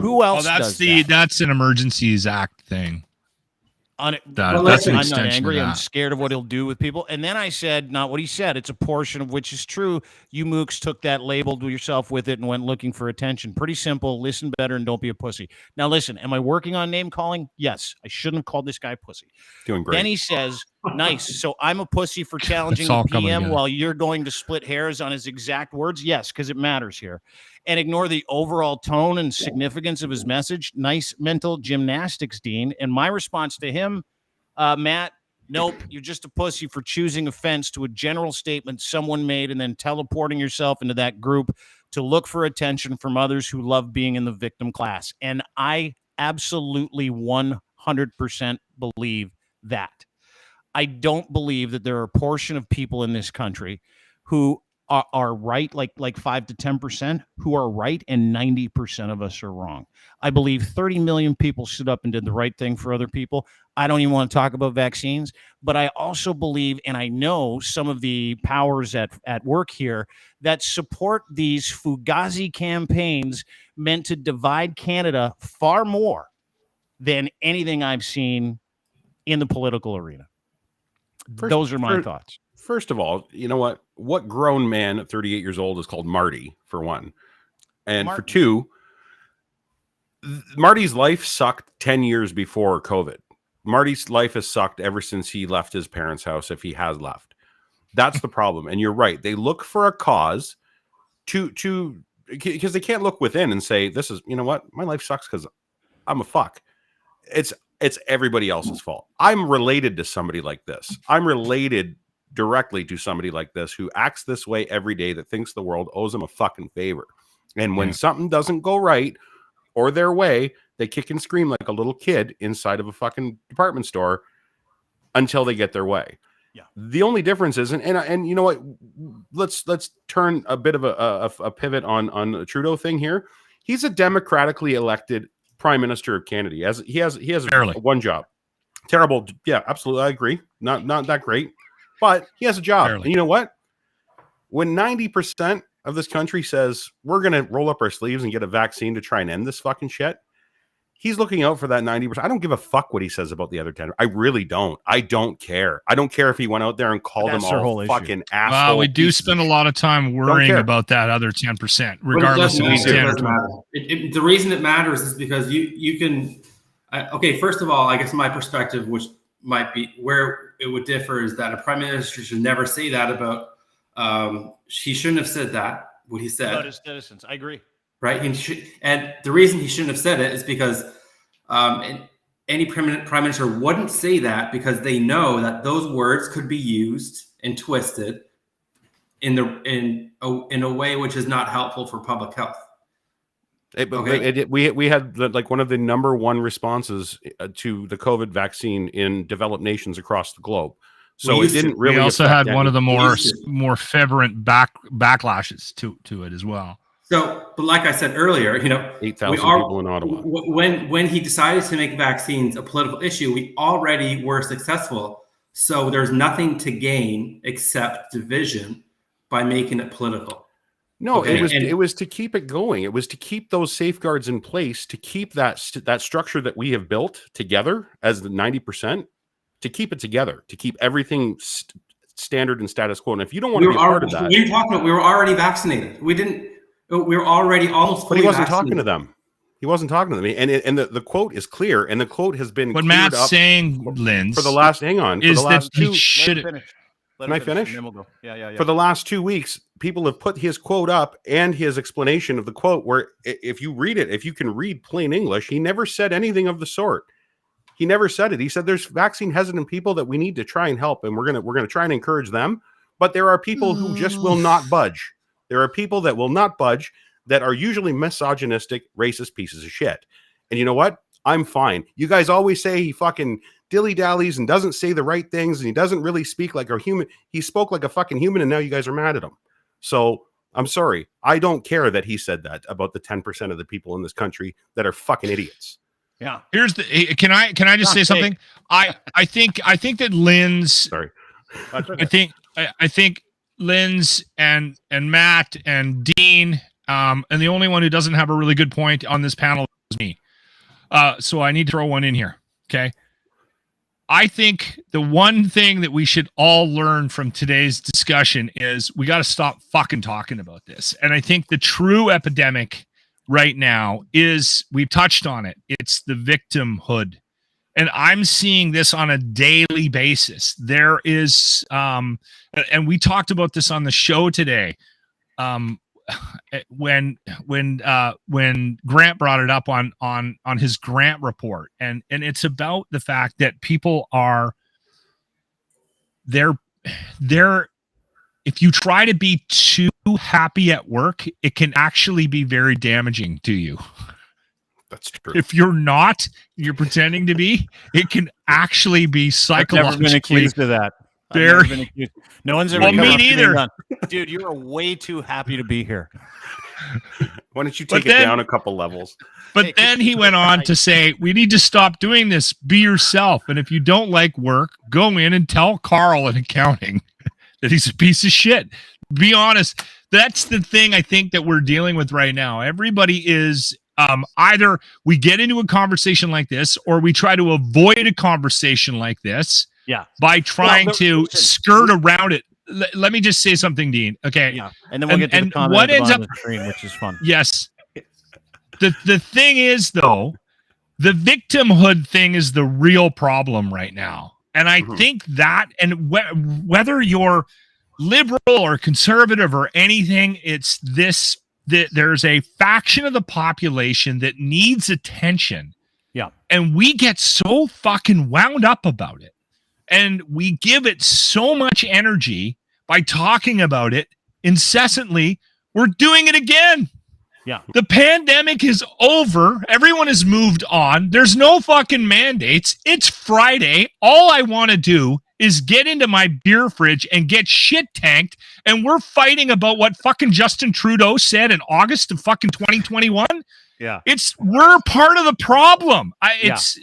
Who else does that? That's an Emergencies Act thing. That's an extension. I'm not angry. I'm scared of what he'll do with people. And then I said, not what he said. It's a portion of which is true. You mooks took that, labeled yourself with it, and went looking for attention. Pretty simple. Listen better and don't be a pussy. Now, listen, am I working on name calling? Yes. I shouldn't have called this guy pussy. Doing great. Then he says, nice. So I'm a pussy for challenging the PM while you're going to split hairs on his exact words? Yes, because it matters here. And ignore the overall tone and significance of his message. Nice mental gymnastics, Dean. And my response to him, Matt, nope, you're just a pussy for choosing offense to a general statement someone made and then teleporting yourself into that group to look for attention from others who love being in the victim class. And I absolutely 100% believe that. I don't believe that there are a portion of people in this country who are right, like 5 to 10%, who are right, and 90% of us are wrong. I believe 30 million people stood up and did the right thing for other people. I don't even want to talk about vaccines, but I also believe, and I know some of the powers at work here that support these Fugazi campaigns meant to divide Canada far more than anything I've seen in the political arena. Those are my thoughts. First of all, you know what? What grown man at 38 years old is called Marty, for one? And for two, Marty's life sucked 10 years before COVID. Marty's life has sucked ever since he left his parents' house, if he has left. That's the problem. And you're right. They look for a cause because they can't look within and say, this is, you know what? My life sucks because I'm a fuck. It's everybody else's fault. I'm related to somebody like this. I'm related directly to somebody like this who acts this way every day, that thinks the world owes them a fucking favor. And when something doesn't go right or their way, they kick and scream like a little kid inside of a fucking department store until they get their way. Yeah. The only difference is, and you know what? Let's turn a bit of a pivot on the Trudeau thing here. He's a democratically elected prime minister of Canada. He has one job. Terrible. Yeah, absolutely. I agree. Not that great. But he has a job. Barely. And you know what? When 90% of this country says we're going to roll up our sleeves and get a vaccine to try and end this fucking shit, he's looking out for that 90%. I don't give a fuck what he says about the other 10. I really don't. I don't care. I don't care if he went out there and called them all fucking assholes. Well, we do spend a lot of time worrying about that other 10%, regardless of the standard. The reason it matters is because you can. Okay, first of all, I guess my perspective, which might be where it would differ, is that a prime minister should never say that about. He shouldn't have said that. What he said about his citizens, I agree. Right, and the reason he shouldn't have said it is because any prime minister wouldn't say that because they know that those words could be used and twisted in a way which is not helpful for public health. We had like one of the number one responses to the COVID vaccine in developed nations across the globe. So it didn't really. We also had one of the more fervent backlashes to it as well. So, but like I said earlier, 8,000 people in Ottawa. When he decided to make vaccines a political issue, we already were successful. So there's nothing to gain except division by making it political. No, okay. It was to keep it going. It was to keep those safeguards in place, to keep that structure that we have built together as the 90%, to keep it together, to keep everything standard and status quo. And if you don't want to be part of that, we were already vaccinated. We were already almost. But he wasn't talking to them. He wasn't talking to them. And the quote is clear, and the quote has been. What Matt's saying, Linz, for the last is that he should. Can I finish? Then we'll go. Yeah. For the last 2 weeks, people have put his quote up and his explanation of the quote, where if you read it, if you can read plain English, he never said anything of the sort. He never said it. He said there's vaccine hesitant people that we need to try and help, and we're gonna try and encourage them. But there are people who just will not budge. There are people that will not budge that are usually misogynistic, racist pieces of shit. And you know what? I'm fine. You guys always say he fucking dilly-dallies and doesn't say the right things, and he doesn't really speak like a human. He spoke like a fucking human, and now you guys are mad at him. So I'm sorry. I don't care that he said that about the 10% of the people in this country that are fucking idiots. Yeah. Here's the. Can I just say something? I think that Lynn's. Sorry. I think Lynn's and Matt and Dean, and the only one who doesn't have a really good point on this panel is me. So I need to throw one in here. Okay. I think the one thing that we should all learn from today's discussion is we got to stop fucking talking about this. And I think the true epidemic right now is, we've touched on it, it's the victimhood. And I'm seeing this on a daily basis. There is, and we talked about this on the show today. When Grant brought it up on his Grant report, and it's about the fact that people are they're if you try to be too happy at work, it can actually be very damaging to you. That's true. If you're not, you're pretending to be, it can actually be psychologically. I've never been accused of that. No one's ever. Well, me neither. Dude, you are way too happy to be here. Why don't you take it down a couple levels? But then he went on to say, we need to stop doing this. Be yourself. And if you don't like work, go in and tell Carl in accounting that he's a piece of shit. Be honest. That's the thing I think that we're dealing with right now. Everybody is either we get into a conversation like this, or we try to avoid a conversation like this. Yeah. By trying to skirt around it. Let me just say something, Dean. Okay. Yeah. And then we'll get to the comment what at the ends bottom up of the screen, which is fun. Yes. The thing is, though, the victimhood thing is the real problem right now. And I think that, and whether you're liberal or conservative or anything, it's this, that there's a faction of the population that needs attention. Yeah. And we get so fucking wound up about it. And we give it so much energy by talking about it incessantly. We're doing it again. Yeah. The pandemic is over. Everyone has moved on. There's no fucking mandates. It's Friday. All I want to do is get into my beer fridge and get shit tanked. And we're fighting about what fucking Justin Trudeau said in August of fucking 2021. Yeah. We're part of the problem. It's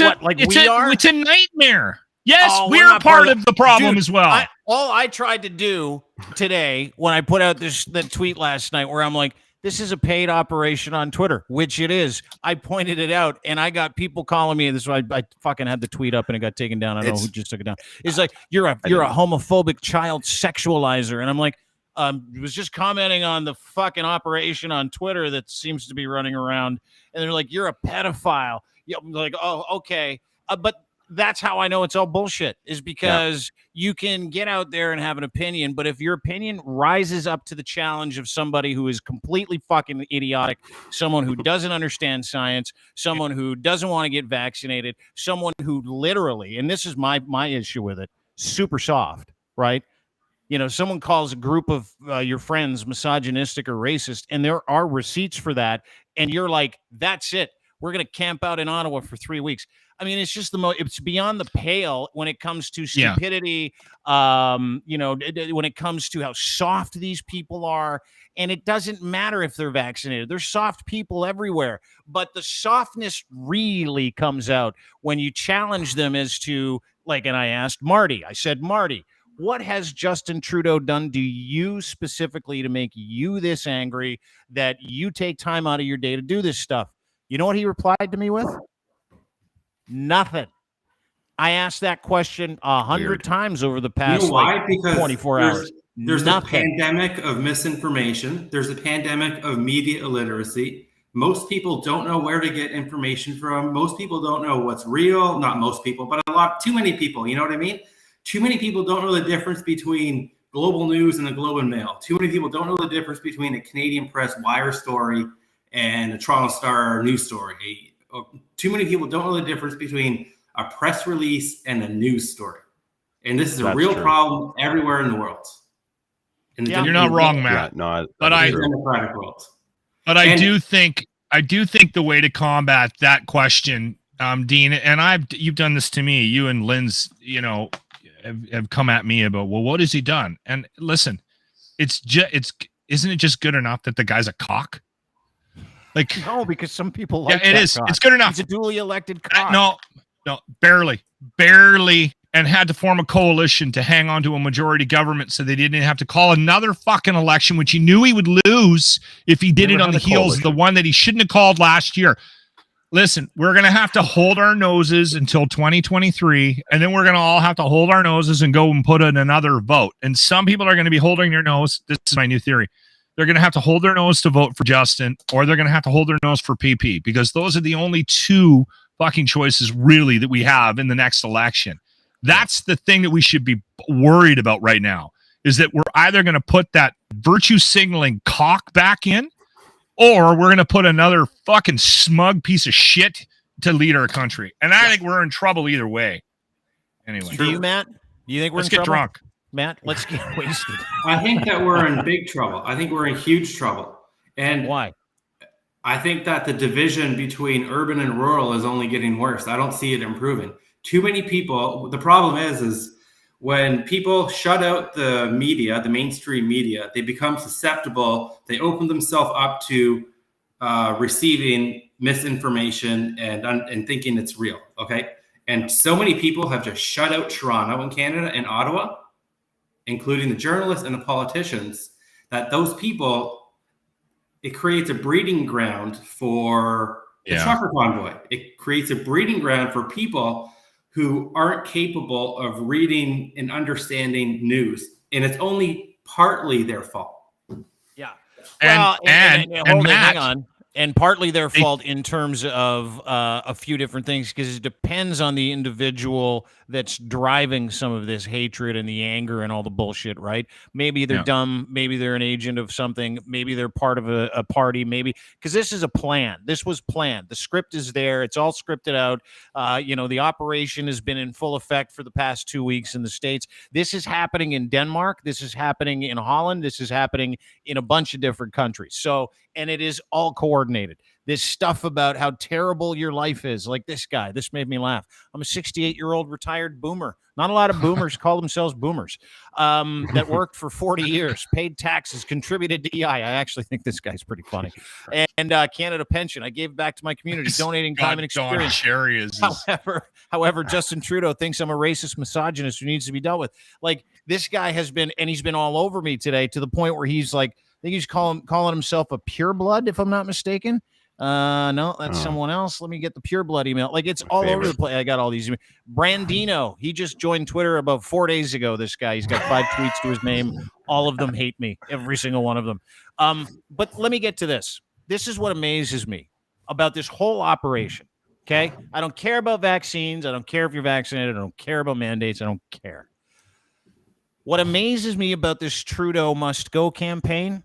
a nightmare. Yes, we're part of the problem as well. All I tried to do today when I put out that tweet last night where I'm like, this is a paid operation on Twitter, which it is. I pointed it out, and I got people calling me. This is why I fucking had the tweet up, and it got taken down. I don't know who just took it down. It's like, you're a homophobic child sexualizer. And I'm like, was just commenting on the fucking operation on Twitter that seems to be running around. And they're like, you're a pedophile. I'm like, oh, okay. But that's how I know it's all bullshit, is because you can get out there and have an opinion, but if your opinion rises up to the challenge of somebody who is completely fucking idiotic, someone who doesn't understand science, someone who doesn't want to get vaccinated, someone who literally, and this is my issue with it, super soft, right? You know, someone calls a group of your friends misogynistic or racist, and there are receipts for that, and you're like, that's it. We're going to camp out in Ottawa for 3 weeks. I mean, it's just it's beyond the pale when it comes to stupidity, when it comes to how soft these people are. And it doesn't matter if they're vaccinated. There's soft people everywhere. But the softness really comes out when you challenge them as to, like, and I asked Marty, I said, Marty, what has Justin Trudeau done to you specifically to make you this angry that you take time out of your day to do this stuff? You know what he replied to me with? Nothing. I asked that question 100 times over the past 24 hours. There's a pandemic of misinformation. There's a pandemic of media illiteracy. Most people don't know where to get information from. Most people don't know what's real. Not most people, but too many people. You know what I mean? Too many people don't know the difference between Global News and the Globe and Mail. Too many people don't know the difference between a Canadian Press Wire story and a Toronto Star news story. Too many people don't know the difference between a press release and a news story. And this is a real problem everywhere in the world. You're not wrong, Matt. But I do think the way to combat that question, Dean, and you've done this to me, you and Lynn's, have come at me about, well, what has he done? And listen, it's isn't it just good enough that the guy's a cock? Like, No, because some people like yeah, it that is. cock. It's good enough. He's a duly elected cock. No, barely, and had to form a coalition to hang on to a majority government so they didn't have to call another fucking election, which he knew he would lose if he did Never it on had the a heels of the coalition. one that he shouldn't have called last year. Listen, we're going to have to hold our noses until 2023, and then we're going to all have to hold our noses and go and put in another vote. And some people are going to be holding their nose. This is my new theory. They're going to have to hold their nose to vote for Justin, or they're going to have to hold their nose for PP, because those are the only two fucking choices really that we have in the next election. That's the thing that we should be worried about right now, is that we're either going to put that virtue signaling cock back in, or we're going to put another fucking smug piece of shit to lead our country. And I think we're in trouble either way. Anyway. Do you, Matt? Do you think we're Let's in get trouble? drunk. Matt, let's get wasted. I think that we're in big trouble. I think we're in huge trouble. And Why? I think that the division between urban and rural is only getting worse. I don't see it improving. Too many people. The problem is when people shut out the media, the mainstream media, they become susceptible. They open themselves up to receiving misinformation and thinking it's real. Okay. And so many people have just shut out Toronto and Canada and Ottawa, including the journalists and the politicians, that those people, it creates a breeding ground for the trucker convoy. It creates a breeding ground for people who aren't capable of reading and understanding news. And it's only partly their fault. Yeah. And Hold Matt, hang on. And partly their fault in terms of a few different things, because it depends on the individual that's driving some of this hatred and the anger and all the bullshit, right? Maybe they're dumb. Maybe they're an agent of something. Maybe they're part of a party. Maybe because this is a plan. This was planned. The script is there. It's all scripted out. The operation has been in full effect for the past 2 weeks in the States. This is happening in Denmark. This is happening in Holland. This is happening in a bunch of different countries. So, and it is all coordinated. This stuff about how terrible your life is, like this guy, this made me laugh. I'm a 68-year-old retired boomer. Not a lot of boomers call themselves boomers. That worked for 40 years, paid taxes, contributed to EI. I actually think this guy's pretty funny. And Canada pension. I gave back to my community, donating time and experience. However, Justin Trudeau thinks I'm a racist misogynist who needs to be dealt with. Like, this guy has been, and he's been all over me today to the point where he's like, I think he's calling himself a pureblood, if I'm not mistaken. No, that's someone else. Let me get the Pureblood email. Like, it's all over the place. I got all these. Brandino, he just joined Twitter about 4 days ago. This guy, he's got 5 tweets to his name. All of them hate me, every single one of them. But let me get to this. This is what amazes me about this whole operation. Okay, I don't care about vaccines. I don't care if you're vaccinated. I don't care about mandates. I don't care. What amazes me about this Trudeau must go campaign,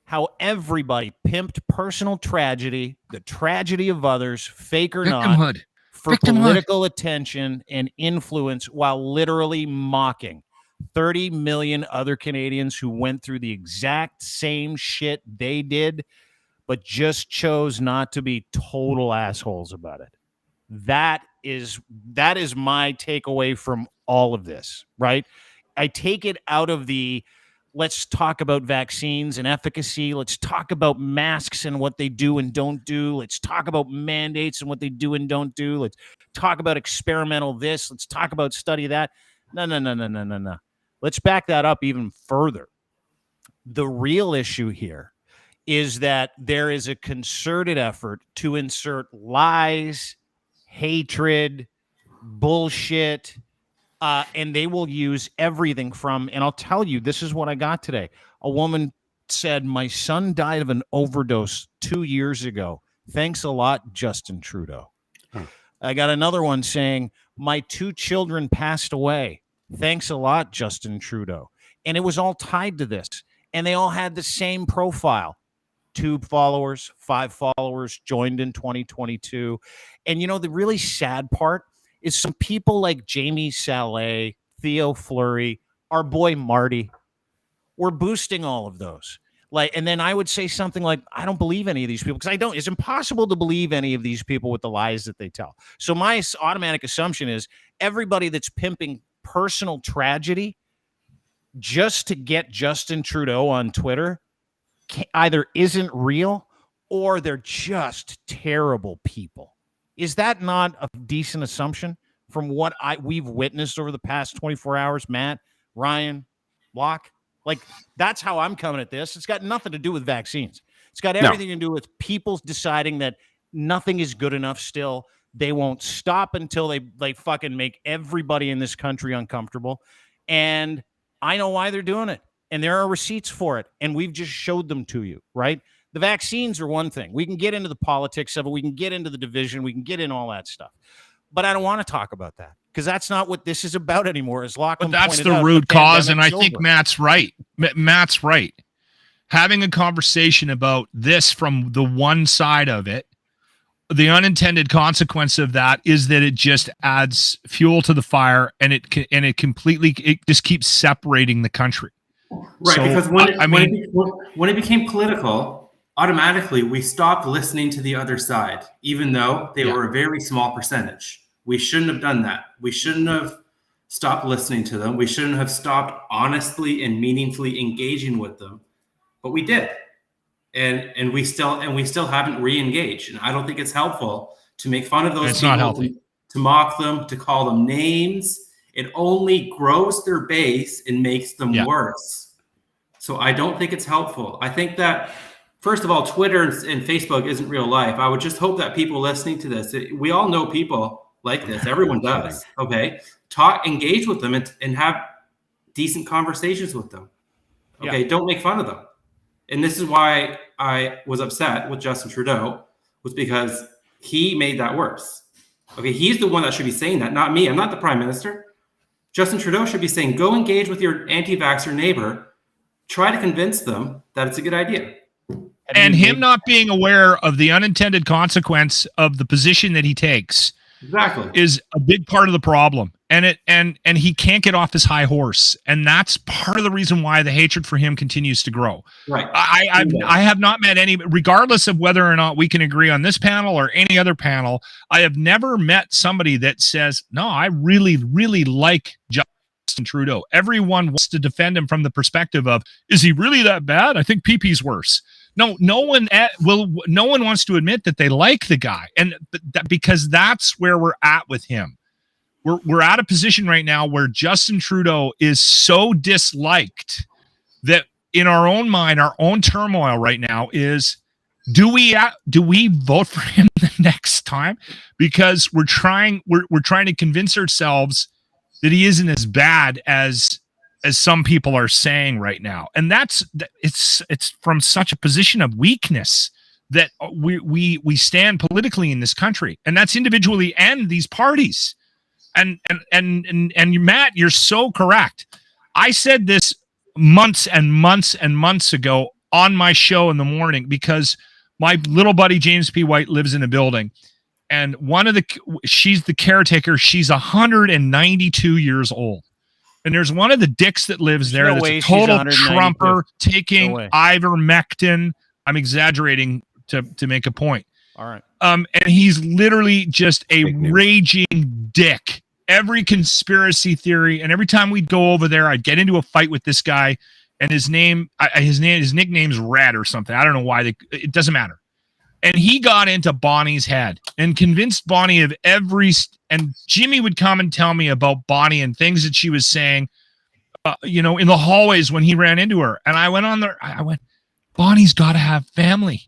how everybody pimped personal tragedy, the tragedy of others, fake or not, for political attention and influence, while literally mocking 30 million other Canadians who went through the exact same shit they did, but just chose not to be total assholes about it. That is my takeaway from all of this, right? I take it out of the let's talk about vaccines and efficacy. Let's talk about masks and what they do and don't do. Let's talk about mandates and what they do and don't do. Let's talk about experimental this. Let's talk about study that. No. Let's back that up even further. The real issue here is that there is a concerted effort to insert lies, hatred, bullshit, and they will use everything from, and I'll tell you, this is what I got today. A woman said, my son died of an overdose 2 years ago. Thanks a lot, Justin Trudeau. I got another one saying, my 2 children passed away. Thanks a lot, Justin Trudeau. And it was all tied to this. And they all had the same profile. 2 followers, 5 followers, joined in 2022. And the really sad part is some people like Jamie Salé, Theo Fleury, our boy Marty, we're boosting all of those. And then I would say something like, I don't believe any of these people, because it's impossible to believe any of these people with the lies that they tell. So my automatic assumption is everybody that's pimping personal tragedy just to get Justin Trudeau on Twitter either isn't real or they're just terrible people. Is that not a decent assumption from what we've witnessed over the past 24 hours, Matt, Ryan, Locke? Like, that's how I'm coming at this. It's got nothing to do with vaccines. It's got everything to do with people deciding that nothing is good enough still. They won't stop until they fucking make everybody in this country uncomfortable. And I know why they're doing it. And there are receipts for it. And we've just showed them to you, right? The vaccines are one thing. We can get into the politics of it. We can get into the division. We can get in all that stuff. But I don't want to talk about that because that's not what this is about anymore. As Lachlan But that's pointed the out, root cause. And I pandemic's think over. Matt's right. Matt's right. Having a conversation about this from the one side of it, the unintended consequence of that is that it just adds fuel to the fire, and it just keeps separating the country. Right, So, because I mean, when it became political, automatically we stopped listening to the other side, even though they were a very small percentage. We shouldn't have done that. We shouldn't have stopped listening to them. We shouldn't have stopped honestly and meaningfully engaging with them, but we did. And we still haven't re-engaged. And I don't think it's helpful to make fun of those it's people, not healthy. to mock them, to call them names. It only grows their base and makes them worse. So I don't think it's helpful. I think that, first of all, Twitter and Facebook isn't real life. I would just hope that people listening to this, we all know people like this. Everyone does. Okay. Engage with them and have decent conversations with them. Okay. Yeah. Don't make fun of them. And this is why I was upset with Justin Trudeau, was because he made that worse. Okay, he's the one that should be saying that, not me. I'm not the prime minister. Justin Trudeau should be saying, go engage with your anti-vaxxer neighbor, try to convince them that it's a good idea. And him not being aware of the unintended consequence of the position that he takes is a big part of the problem. And he can't get off his high horse. And that's part of the reason why the hatred for him continues to grow. Right. I have not met any, regardless of whether or not we can agree on this panel or any other panel, I have never met somebody that says, no, I really, really like Justin Trudeau. Everyone wants to defend him from the perspective of, is he really that bad? I think PP's worse. No one wants to admit that they like the guy, and because that's where we're at with him. We're at a position right now where Justin Trudeau is so disliked that in our own mind, our own turmoil right now is, do we vote for him the next time? Because we're trying to convince ourselves that he isn't as bad as some people are saying right now. And it's from such a position of weakness that we stand politically in this country, and that's individually and these parties. And Matt, you're so correct. I said this months and months and months ago on my show in the morning, because my little buddy James P. White lives in a building, and she's the caretaker. She's 192 years old. And there's one of the dicks that lives there that's a total Trumper, taking ivermectin. I'm exaggerating to make a point. All right. And he's literally just a raging dick. Every conspiracy theory, and every time we'd go over there, I'd get into a fight with this guy, and his nickname's Red or something. I don't know why. It doesn't matter. And he got into Bonnie's head and convinced Bonnie of and Jimmy would come and tell me about Bonnie and things that she was saying, in the hallways when he ran into her. And I went on there. I went, Bonnie's got to have family.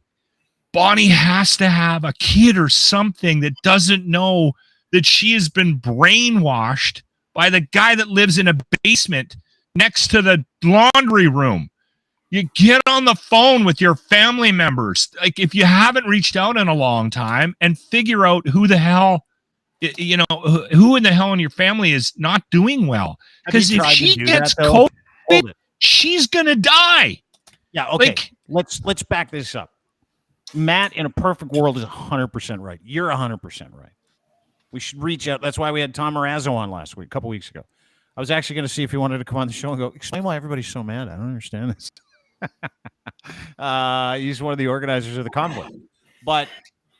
Bonnie has to have a kid or something that doesn't know that she has been brainwashed by the guy that lives in a basement next to the laundry room. You get on the phone with your family members. Like, if you haven't reached out in a long time, and figure out who the hell, who in the hell in your family is not doing well. Because if she gets COVID, she's going to die. Yeah. Okay. Let's back this up. Matt, in a perfect world, is 100% right. You're 100% right. We should reach out. That's why we had Tom Marazzo on a couple weeks ago. I was actually going to see if he wanted to come on the show and go, explain why everybody's so mad. I don't understand this. He's one of the organizers of the convoy. But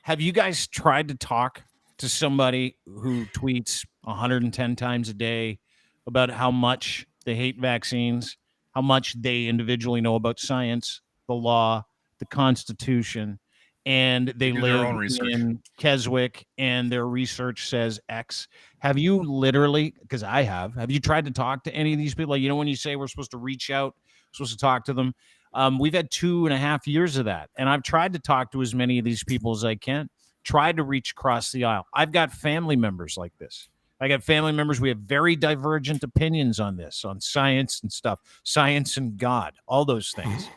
have you guys tried to talk to somebody who tweets 110 times a day about how much they hate vaccines, how much they individually know about science, the law, the Constitution, and they do their live own research. in Keswick, and their research says X. Have you literally, because I have you tried to talk to any of these people? Like, when you say we're supposed to reach out, supposed to talk to them, we've had 2.5 years of that, and I've tried to talk to as many of these people as I can, tried to reach across the aisle. I've got family members like this. I got family members. We have very divergent opinions on this, on science and stuff, science and God, all those things.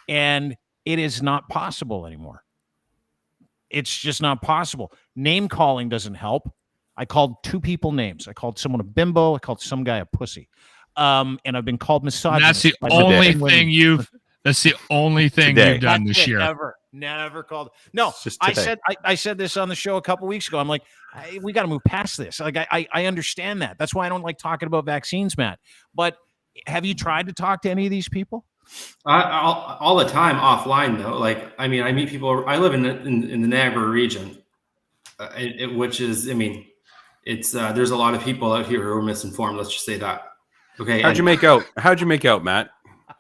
And it is not possible anymore. It's just not possible. Name calling doesn't help. I called 2 people names. I called someone a bimbo. I called some guy a pussy. And I've been called misogynist. That's the only thing you've. That's the only thing Today. you've done this year. Never called. No, Just I today. said I said this on the show a couple weeks ago. I'm like, we got to move past this. Like, I understand that. That's why I don't like talking about vaccines, Matt. But have you tried to talk to any of these people? All the time offline though. Like, I mean, I meet people. I live in the Niagara region, which is, I mean, it's there's a lot of people out here who are misinformed. Let's just say that. Okay. How'd you make out, Matt?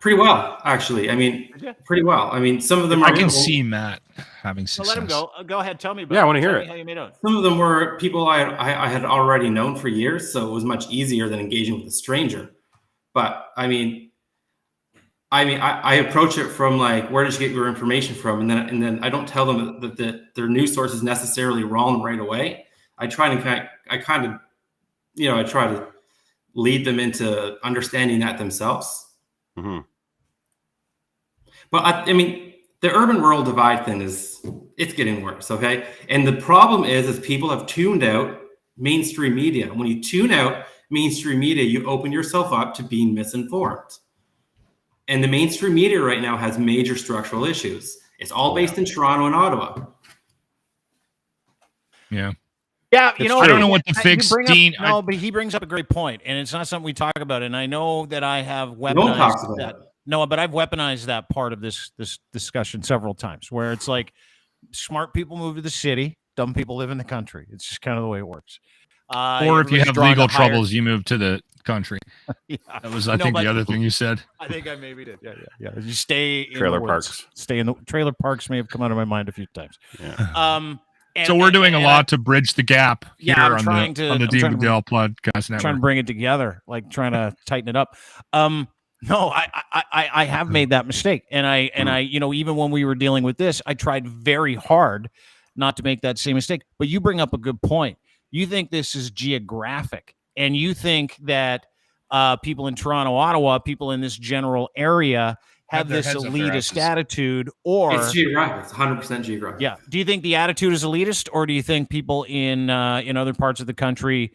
Pretty well, actually. I mean, pretty well. I mean, some of them I are. can see Matt having So success. let him go. Go ahead. Tell me about. Yeah, I wanna Tell hear me it. How you made out. Some of them were people I had already known for years, so it was much easier than engaging with a stranger. But I approach it from like, where did you get your information from? And then I don't tell them that their news source is necessarily wrong right away. I try to lead them into understanding that themselves. Mm-hmm. But I mean, the urban rural divide thing it's getting worse. Okay. And the problem is people have tuned out mainstream media. When you tune out mainstream media, you open yourself up to being misinformed. And the mainstream media right now has major structural issues. It's all based in Toronto and Ottawa. Yeah. Yeah, I don't know what to fix, Dean. No, but he brings up a great point, and it's not something we talk about. And I know that I have No one talks weaponized about that. it. No, but I've weaponized that part of this discussion several times, where it's like smart people move to the city, dumb people live in the country. It's just kind of the way it works. Or if you have legal troubles, you move to the country. Yeah. That was, I think, the other thing you said. I think I maybe did. Yeah. You stay in Trailer the woods. parks. Stay in the trailer parks. May have come out of my mind a few times. Yeah. So we're doing a lot to bridge the gap here I'm on trying the to- on the I'm Dean trying to- Blundell podcast network. trying to bring it together, like trying to tighten it up. No, I have made that mistake, and I even when we were dealing with this, I tried very hard not to make that same mistake. But you bring up a good point. You think this is geographic, and you think that people in Toronto, Ottawa, people in this general area have their this heads up their elitist asses. attitude, or It's geographic. It's 100% geographic. yeah. Do you think the attitude is elitist, or do you think people in other parts of the country?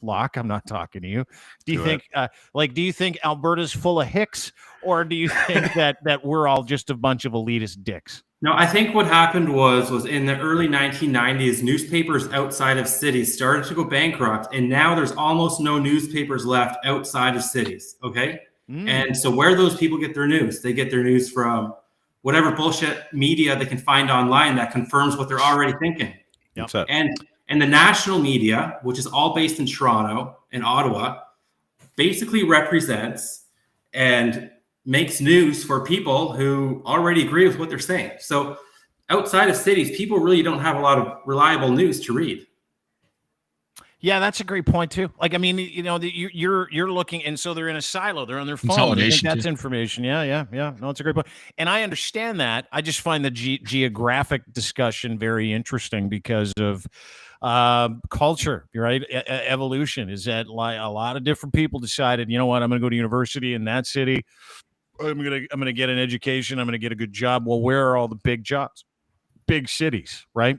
Locke, I'm not talking to you. Do you think do you think Alberta's full of hicks, or do you think that we're all just a bunch of elitist dicks? No, I think what happened was in the early 1990s, newspapers outside of cities started to go bankrupt, and now there's almost no newspapers left outside of cities. Okay. And so where those people get their news? They get their news from whatever bullshit media they can find online that confirms what they're already thinking. What's that? And the national media, which is all based in Toronto and Ottawa, basically represents and makes news for people who already agree with what they're saying. So outside of cities, people really don't have a lot of reliable news to read. Yeah, that's a great point too. Like, I mean, you're looking, and so they're in a silo. They're on their phone. They think Consolidation, that's too. information. Yeah. No, it's a great point, and I understand that. I just find the geographic discussion very interesting because of culture, right? Evolution is that like a lot of different people decided, you know what, I'm going to go to university in that city. I'm gonna get an education. I'm going to get a good job. Well, where are all the big jobs? Big cities, right?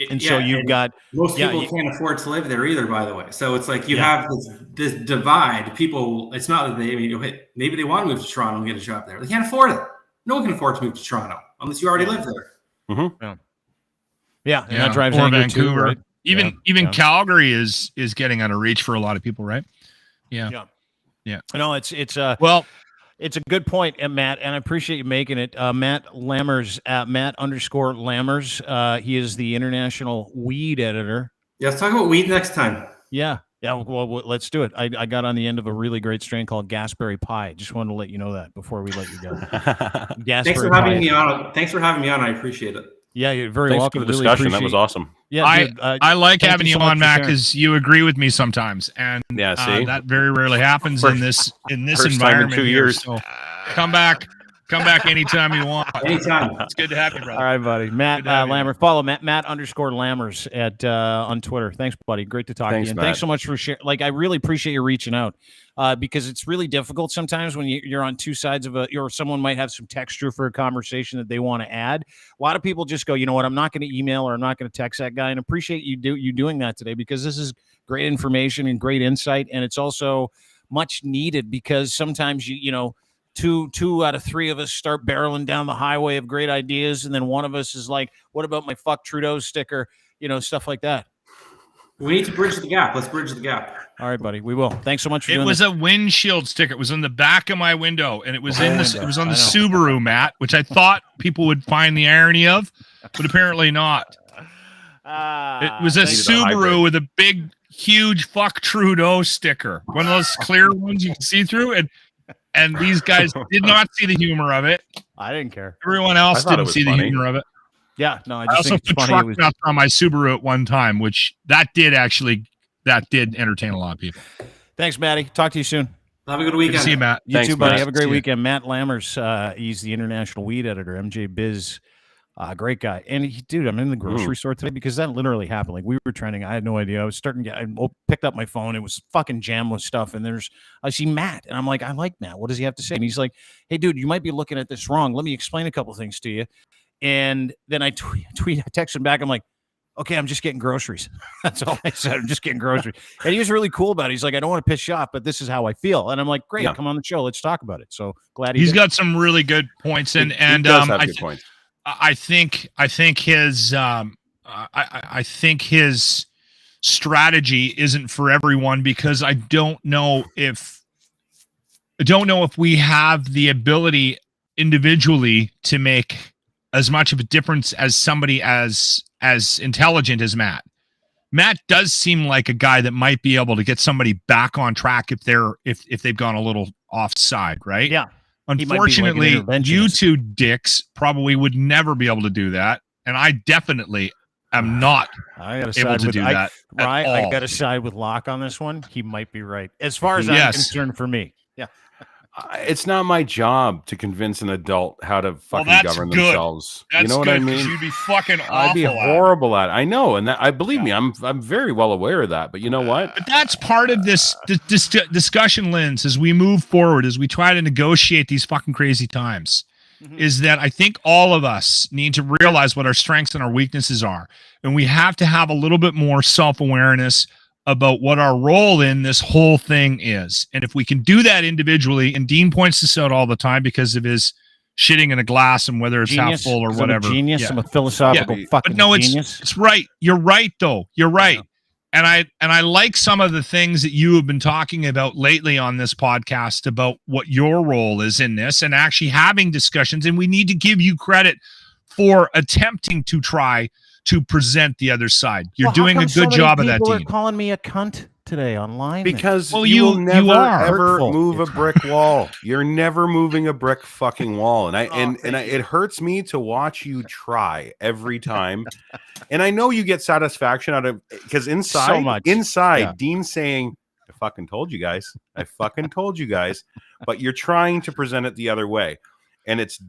And so you've got most people can't afford to live there either, by the way. So it's like you have this divide. People, it's not that maybe they want to move to Toronto and get a job there. They can't afford it. No one can afford to move to Toronto unless you already live there. Mm-hmm. Yeah, and that drives or anger Vancouver. too, right? Even Calgary is getting out of reach for a lot of people, right? Yeah. Yeah. No, it's Well, it's a good point, Matt, and I appreciate you making it. Matt Lammers at Matt_Lammers. He is the international weed editor. Yeah, let's talk about weed next time. Yeah. Yeah, well, let's do it. I got on the end of a really great strain called Gasberry Pie. Just wanted to let you know that before we let you go. Thanks for having me on. Thanks for having me on. I appreciate it. Yeah, you're very Thanks welcome. for the discussion. That was awesome. Yeah, I like having you on, Matt, because because you agree with me sometimes, and Yeah, see? that very rarely happens in this First time in environment. 2 here. years. So come back anytime you want. Anytime. It's good to have you, brother. All right, buddy. Matt Good to have you. Lammers. Follow Matt_Lammers at on Twitter. Thanks, buddy. Great to talk to you. And Matt. thanks so much for sharing. Like, I really appreciate you reaching out because it's really difficult sometimes when you're on two sides of or someone might have some texture for a conversation that they want to add. A lot of people just go, you know what, I'm not going to email or I'm not going to text that guy. And appreciate you doing that today because this is great information and great insight. And it's also much needed because sometimes you know, two out of three of us start barreling down the highway of great ideas, and then one of us is like, what about my fuck Trudeau sticker? You know, stuff like that. We need to bridge the gap. Let's bridge the gap. All right, buddy. We will. Thanks so much for doing It was this. a windshield sticker. It was in the back of my window, and it was Oh, it was on the Subaru, Matt, which I thought people would find the irony of, but apparently not. It was a Subaru with a big, huge fuck Trudeau sticker. One of those clear ones you can see through, and these guys did not see the humor of it. I didn't care. Everyone else thought it didn't was see the funny. humor of it. Yeah, no, I I just also think it's put funny. truck It was, nuts on my Subaru at one time, which that did entertain a lot of people. thanks, Matty. Talk to you soon. Have a good Good weekend. to see you, Matt. You Thanks, too, buddy. Matt. Have a great See ya. weekend. Matt Lammers, he's the international weed editor, MJ Biz. Great guy. And dude, I'm in the grocery store today because that literally happened. Like, we were trending. I had no idea. I was starting to I picked up my phone. It was fucking jammed with stuff. And I see Matt, and I'm like, I like Matt. What does he have to say? And he's like, hey, dude, you might be looking at this wrong. Let me explain a couple things to you. And then I text him back. I'm like, okay, I'm just getting groceries. That's all I said. I'm just getting groceries. And he was really cool about it. He's like, I don't want to piss you off, but this is how I feel. And I'm like, great, come on the show. Let's talk about it. So glad He's got some really good points, and He does have good points. I think his strategy isn't for everyone because I don't know if we have the ability individually to make as much of a difference as somebody as intelligent as Matt. Matt does seem like a guy that might be able to get somebody back on track if they've gone a little offside, right? Yeah. Unfortunately, like an you interventionist. two dicks probably would never be able to do that, and I definitely am not I gotta able side to with do that. at Right, I all. got to side with Locke on this one. He might be right, as far as I'm Yes. concerned. For me, yeah. It's not my job to convince an adult how to fucking that's govern good. themselves. That's You know what good, I 'cause mean? You'd be fucking awful. I'd be at it. horrible at it. I know, and I believe me, I'm very well aware of that. But you know what? But that's part of this discussion, Linz, as we move forward, as we try to negotiate these fucking crazy times, is that I think all of us need to realize what our strengths and our weaknesses are. And we have to have a little bit more self-awareness about what our role in this whole thing is. And if we can do that individually, and Dean points this out all the time because of his shitting in a glass and whether it's Genius, half full or 'cause I'm a whatever. genius. Yeah. I'm a philosophical Yeah, fucking but no, genius. it's right. You're right, though. You're right. And I like some of the things that you have been talking about lately on this podcast about what your role is in this and actually having discussions. And we need to give you credit for attempting to try to present the other side. You're doing a good job of that, People are Dean. calling me a cunt today online. Because Well, you will you never are. ever Hurtful. move a brick wall. You're never moving a brick fucking wall, and it hurts me to watch you try every time. And I know you get satisfaction out of because So much. inside, Yeah. Dean's saying, "I fucking told you guys. I fucking told you guys," but you're trying to present it the other way, and it's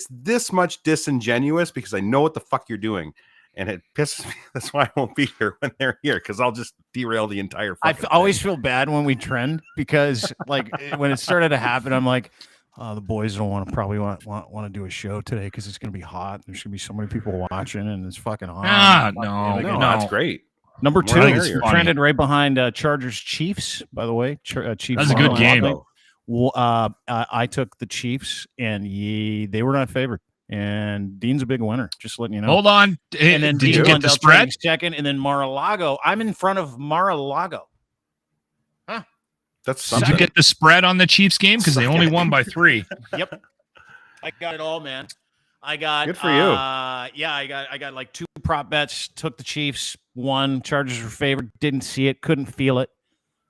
this much disingenuous because I know what the fuck you're doing. And it pisses me. That's why I won't be here when they're here because I'll just derail the entire. I Fucking always thing. feel bad when we trend because, like, when it started to happen, I'm like, the boys don't want to do a show today because it's going to be hot. There's going to be so many people watching, and it's fucking hot. Ah, Fucking- no, No, that's great. Number More two, the it's merrier. trended right behind Chargers Chiefs. By the way, Chiefs. That's a good game. Well, I took the Chiefs, and they were not favored. And Dean's a big winner. Just letting you know. Hold on. And then Did Dean you get the Blundell spread? trading second, and then Mar-a-Lago. I'm in front of Mar-a-Lago. That's Did something. you get the spread on the Chiefs game? Because they only won by 3. Yep, I got it all, man. I got Good for you. Yeah, I got like 2 prop bets, took the Chiefs, won. Chargers were favored. Didn't see it, couldn't feel it,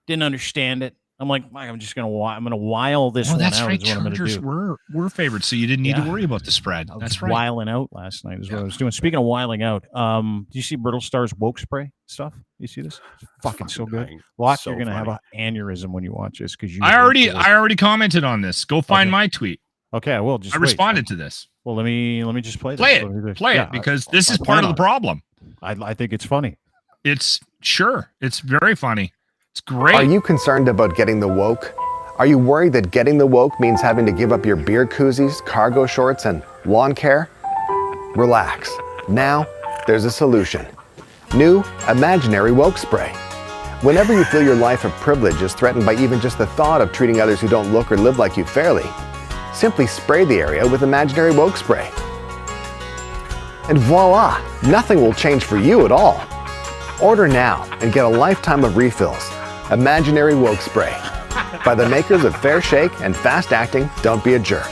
didn't understand it. I'm like, I'm just gonna while this one that's out. right. Is what I'm gonna Chargers do. were favored, so you didn't need to worry about the spread. I was That's right. Wiling out last night is what I was doing. Speaking of wiling out, do you see Brittle Star's woke spray stuff? You see this? It's fucking so good. Locke, So you're gonna funny. have an aneurysm when you watch this because you. I already commented on this. Go find my tweet. Okay, I will. Just I responded to this. Well, let me just play this. Play it because this is part of the problem. I think it's funny. It's very funny. It's great. Are you concerned about getting the woke? Are you worried that getting the woke means having to give up your beer koozies, cargo shorts, and lawn care? Relax. Now, there's a solution. New Imaginary Woke Spray. Whenever you feel your life of privilege is threatened by even just the thought of treating others who don't look or live like you fairly, simply spray the area with Imaginary Woke Spray. And voila, nothing will change for you at all. Order now and get a lifetime of refills. Imaginary Woke Spray. By the makers of Fair Shake and Fast Acting Don't Be a Jerk.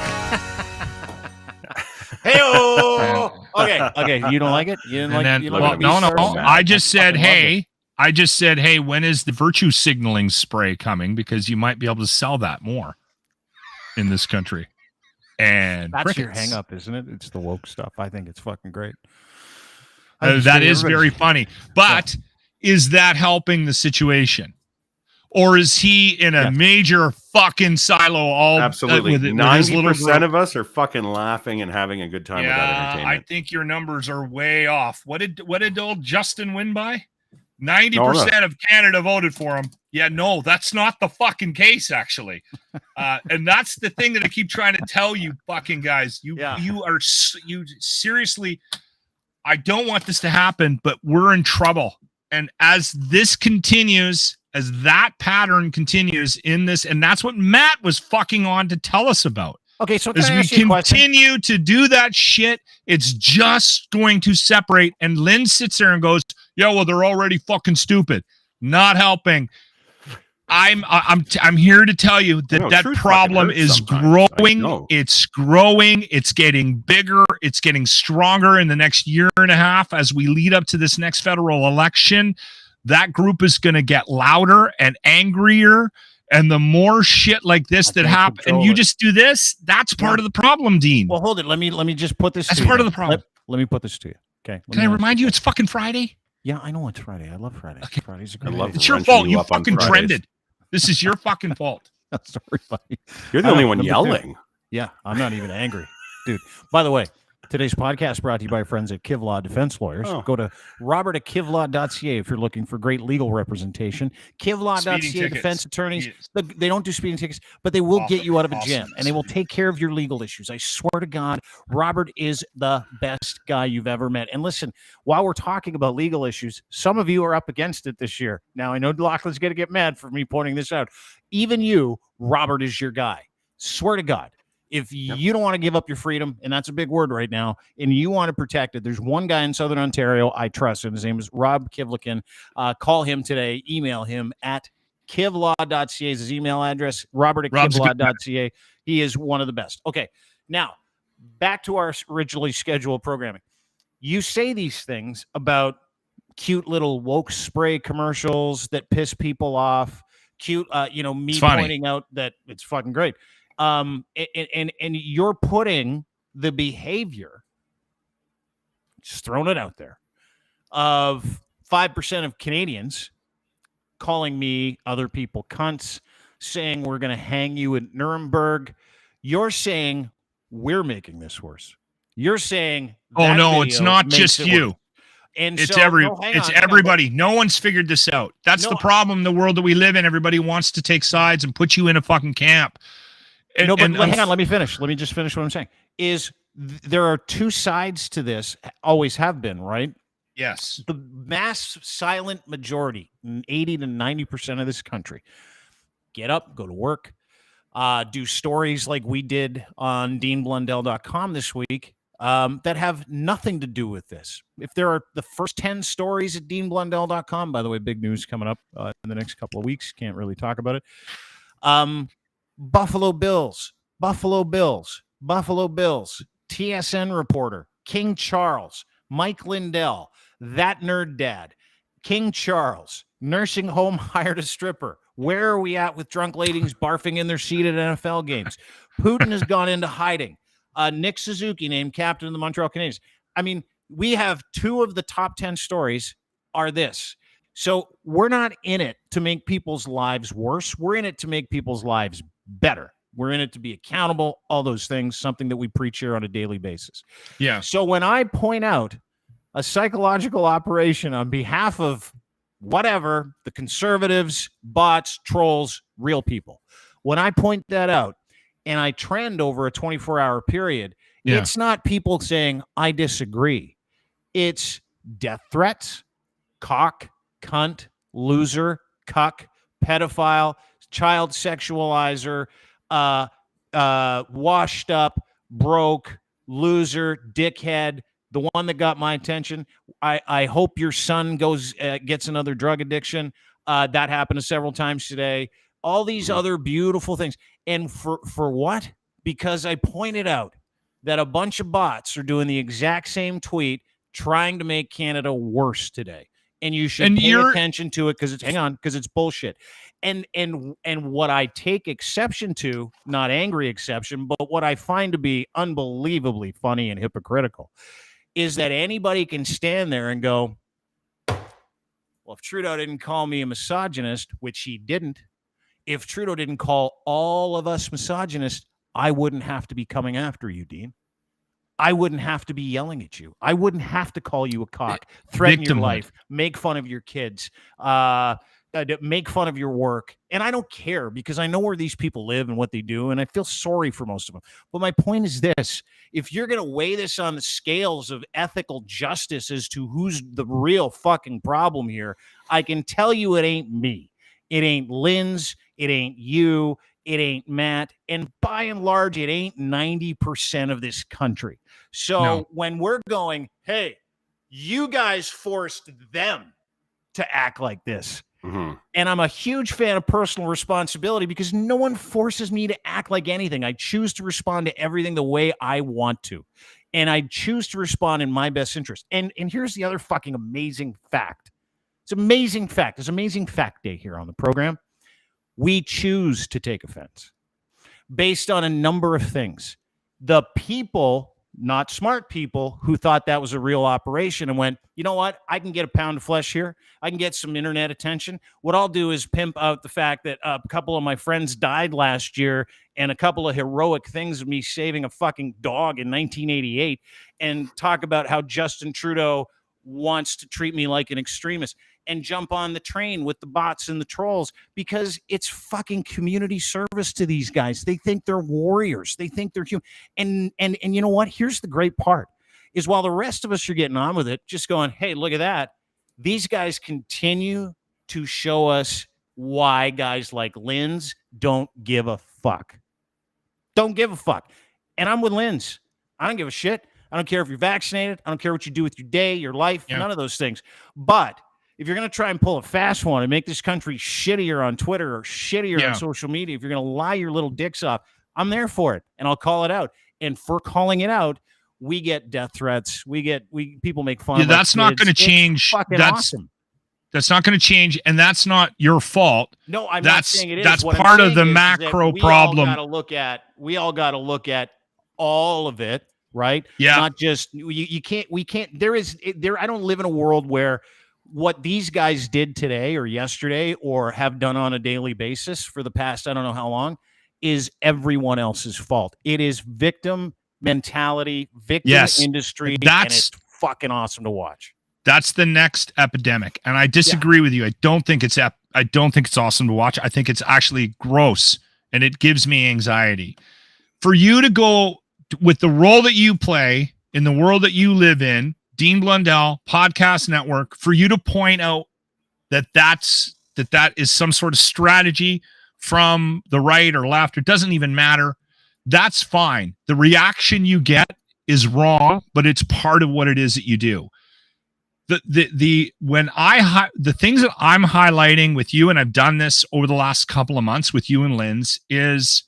Hey-oh! Okay. You don't like it? You didn't like it? No. I just said, hey, when is the virtue signaling spray coming? Because you might be able to sell that more in this country. And that's your hang up, isn't it? It's the woke stuff. I think it's fucking great. That is very funny. But is that helping the situation? Or is he in a major fucking silo absolutely? 90% of us are fucking laughing and having a good time with that entertainment. I think your numbers are way off. What did old Justin win by? 90% of Canada voted for him. Yeah, no, that's not the fucking case, actually. And that's the thing that I keep trying to tell you fucking guys. You seriously, I don't want this to happen, but we're in trouble. And as this continues, as that pattern continues in this, and that's what Matt was fucking on to tell us about. Okay, so as we continue to do that shit, it's just going to separate. And Lynn sits there and goes, "Yeah, well, they're already fucking stupid." Not helping. I'm here to tell you that problem is growing. It's growing. It's getting bigger. It's getting stronger in the next year and a half as we lead up to this next federal election. That group is going to get louder and angrier. And the more shit like this that happens, and you just do this, that's part of the problem, Dean. Well, hold it. Let me just put this. That's part of the problem. Let me put this to you. Okay. Can I remind you? It's fucking Friday. Yeah, I know it's Friday. I love Friday. Okay. Friday's a great day. It's your fault. You fucking trended. This is your fucking fault. That's sorry, buddy. You're the only one yelling. Yeah, I'm not even angry, dude. By the way, today's podcast brought to you by friends at Kivlaw Defense Lawyers. Go to robert@kivlaw.ca if you're looking for great legal representation. Kivlaw.ca defense attorneys. They don't do speeding tickets, but they will get you out of a jam, and they will take care of your legal issues. I swear to God, Robert is the best guy you've ever met. And listen, while we're talking about legal issues, some of you are up against it this year. Now, I know Lachlan's going to get mad for me pointing this out. Even you, Robert is your guy. Swear to God. If you don't want to give up your freedom, and that's a big word right now, and you want to protect it, there's one guy in Southern Ontario I trust, and his name is Rob Kivlikin. Call him today. Email him at kivlaw.ca is his email address, robert@kivlaw.ca. He is one of the best. Okay, now, back to our originally scheduled programming. You say these things about cute little woke spray commercials that piss people off, cute, me pointing out that it's fucking great. And you're putting the behavior, just throwing it out there, of 5% of Canadians calling me, other people, cunts, saying we're going to hang you at Nuremberg. You're saying we're making this worse. You're saying, oh no, it's not just you. Worse. And it's so, everybody. No one's figured this out. That's the problem in the world that we live in. Everybody wants to take sides and put you in a fucking camp. Hang on, let me finish. Let me just finish what I'm saying. There are two sides to this, always have been, right? Yes. The mass silent majority, 80 to 90% of this country, get up, go to work, do stories like we did on DeanBlundell.com this week that have nothing to do with this. If there are the first 10 stories at DeanBlundell.com, by the way, big news coming up in the next couple of weeks, can't really talk about it. Buffalo Bills, TSN reporter, King Charles, Mike Lindell, that nerd dad, King Charles, nursing home hired a stripper. Where are we at with drunk ladies barfing in their seat at NFL games? Putin has gone into hiding. Nick Suzuki named captain of the Montreal Canadiens. I mean, we have 2 of the top 10 stories are this. So we're not in it to make people's lives worse. We're in it to make people's lives better. We're in it to be accountable, all those things, something that we preach here on a daily basis. Yeah. So when I point out a psychological operation on behalf of whatever, the conservatives, bots, trolls, real people, when I point that out and I trend over a 24-hour period, it's not people saying, I disagree. It's death threats, cock, cunt, loser, cuck, pedophile, child sexualizer, washed up, broke, loser, dickhead, the one that got my attention. I hope your son gets another drug addiction. That happened several times today. All these other beautiful things. And for what? Because I pointed out that a bunch of bots are doing the exact same tweet trying to make Canada worse today. And you should pay attention to it because it's bullshit. And what I take exception to, not angry exception, but what I find to be unbelievably funny and hypocritical is that anybody can stand there and go, well, if Trudeau didn't call me a misogynist, which he didn't, if Trudeau didn't call all of us misogynists, I wouldn't have to be coming after you, Dean. I wouldn't have to be yelling at you. I wouldn't have to call you a cock, threaten your life, make fun of your kids, make fun of your work. And I don't care because I know where these people live and what they do, and I feel sorry for most of them. But my point is this. If you're going to weigh this on the scales of ethical justice as to who's the real fucking problem here, I can tell you it ain't me. It ain't Lynn's. It ain't you. It ain't Matt. And by and large, it ain't 90% of this country. So when we're going, hey, you guys forced them to act like this. Mm-hmm. And I'm a huge fan of personal responsibility because no one forces me to act like anything. I choose to respond to everything the way I want to. And I choose to respond in my best interest. And here's the other fucking amazing fact. It's amazing fact. It's amazing fact day here on the program. We choose to take offense based on a number of things. The people, not smart people, who thought that was a real operation and went, you know what? I can get a pound of flesh here. I can get some internet attention. What I'll do is pimp out the fact that a couple of my friends died last year and a couple of heroic things of me saving a fucking dog in 1988 and talk about how Justin Trudeau wants to treat me like an extremist and jump on the train with the bots and the trolls because it's fucking community service to these guys. They think they're warriors. They think they're human. And you know what? Here's the great part is while the rest of us are getting on with it, just going, hey, look at that. These guys continue to show us why guys like Lynn's don't give a fuck. Don't give a fuck. And I'm with Lynn's. I don't give a shit. I don't care if you're vaccinated. I don't care what you do with your day, your life, none of those things. But if you're going to try and pull a fast one and make this country shittier on Twitter or shittier on social media, if you're going to lie your little dicks off, I'm there for it. And I'll call it out. And for calling it out, we get death threats. People make fun of us. That's not going to change. Fucking awesome. That's not going to change. And that's not your fault. No, I'm not saying it is. That's what part of the macro problem. We all got to look at all of it, right? Yeah. Not just, we can't, I don't live in a world where what these guys did today or yesterday or have done on a daily basis for the past, I don't know how long, is everyone else's fault. It is victim mentality, victim industry, and it's fucking awesome to watch. That's the next epidemic. And I disagree with you. I don't think it's awesome to watch. I think it's actually gross and it gives me anxiety. For you to go with the role that you play in the world that you live in, Dean Blundell Podcast Network, for you to point out that that is some sort of strategy from the right or left, it doesn't even matter. That's fine. The reaction you get is wrong, but it's part of what it is that you do. The things that I'm highlighting with you, and I've done this over the last couple of months with you and Lynn's, is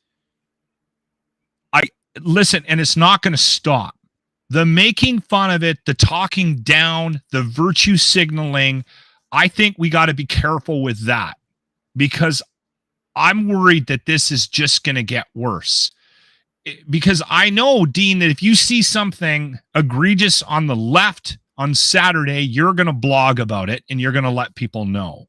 listen, and it's not going to stop. the making fun of it, the talking down, the virtue signaling, I think we got to be careful with that, because I'm worried that this is just going to get worse. Because I know, Dean, that if you see something egregious on the left on Saturday, you're going to blog about it and you're going to let people know.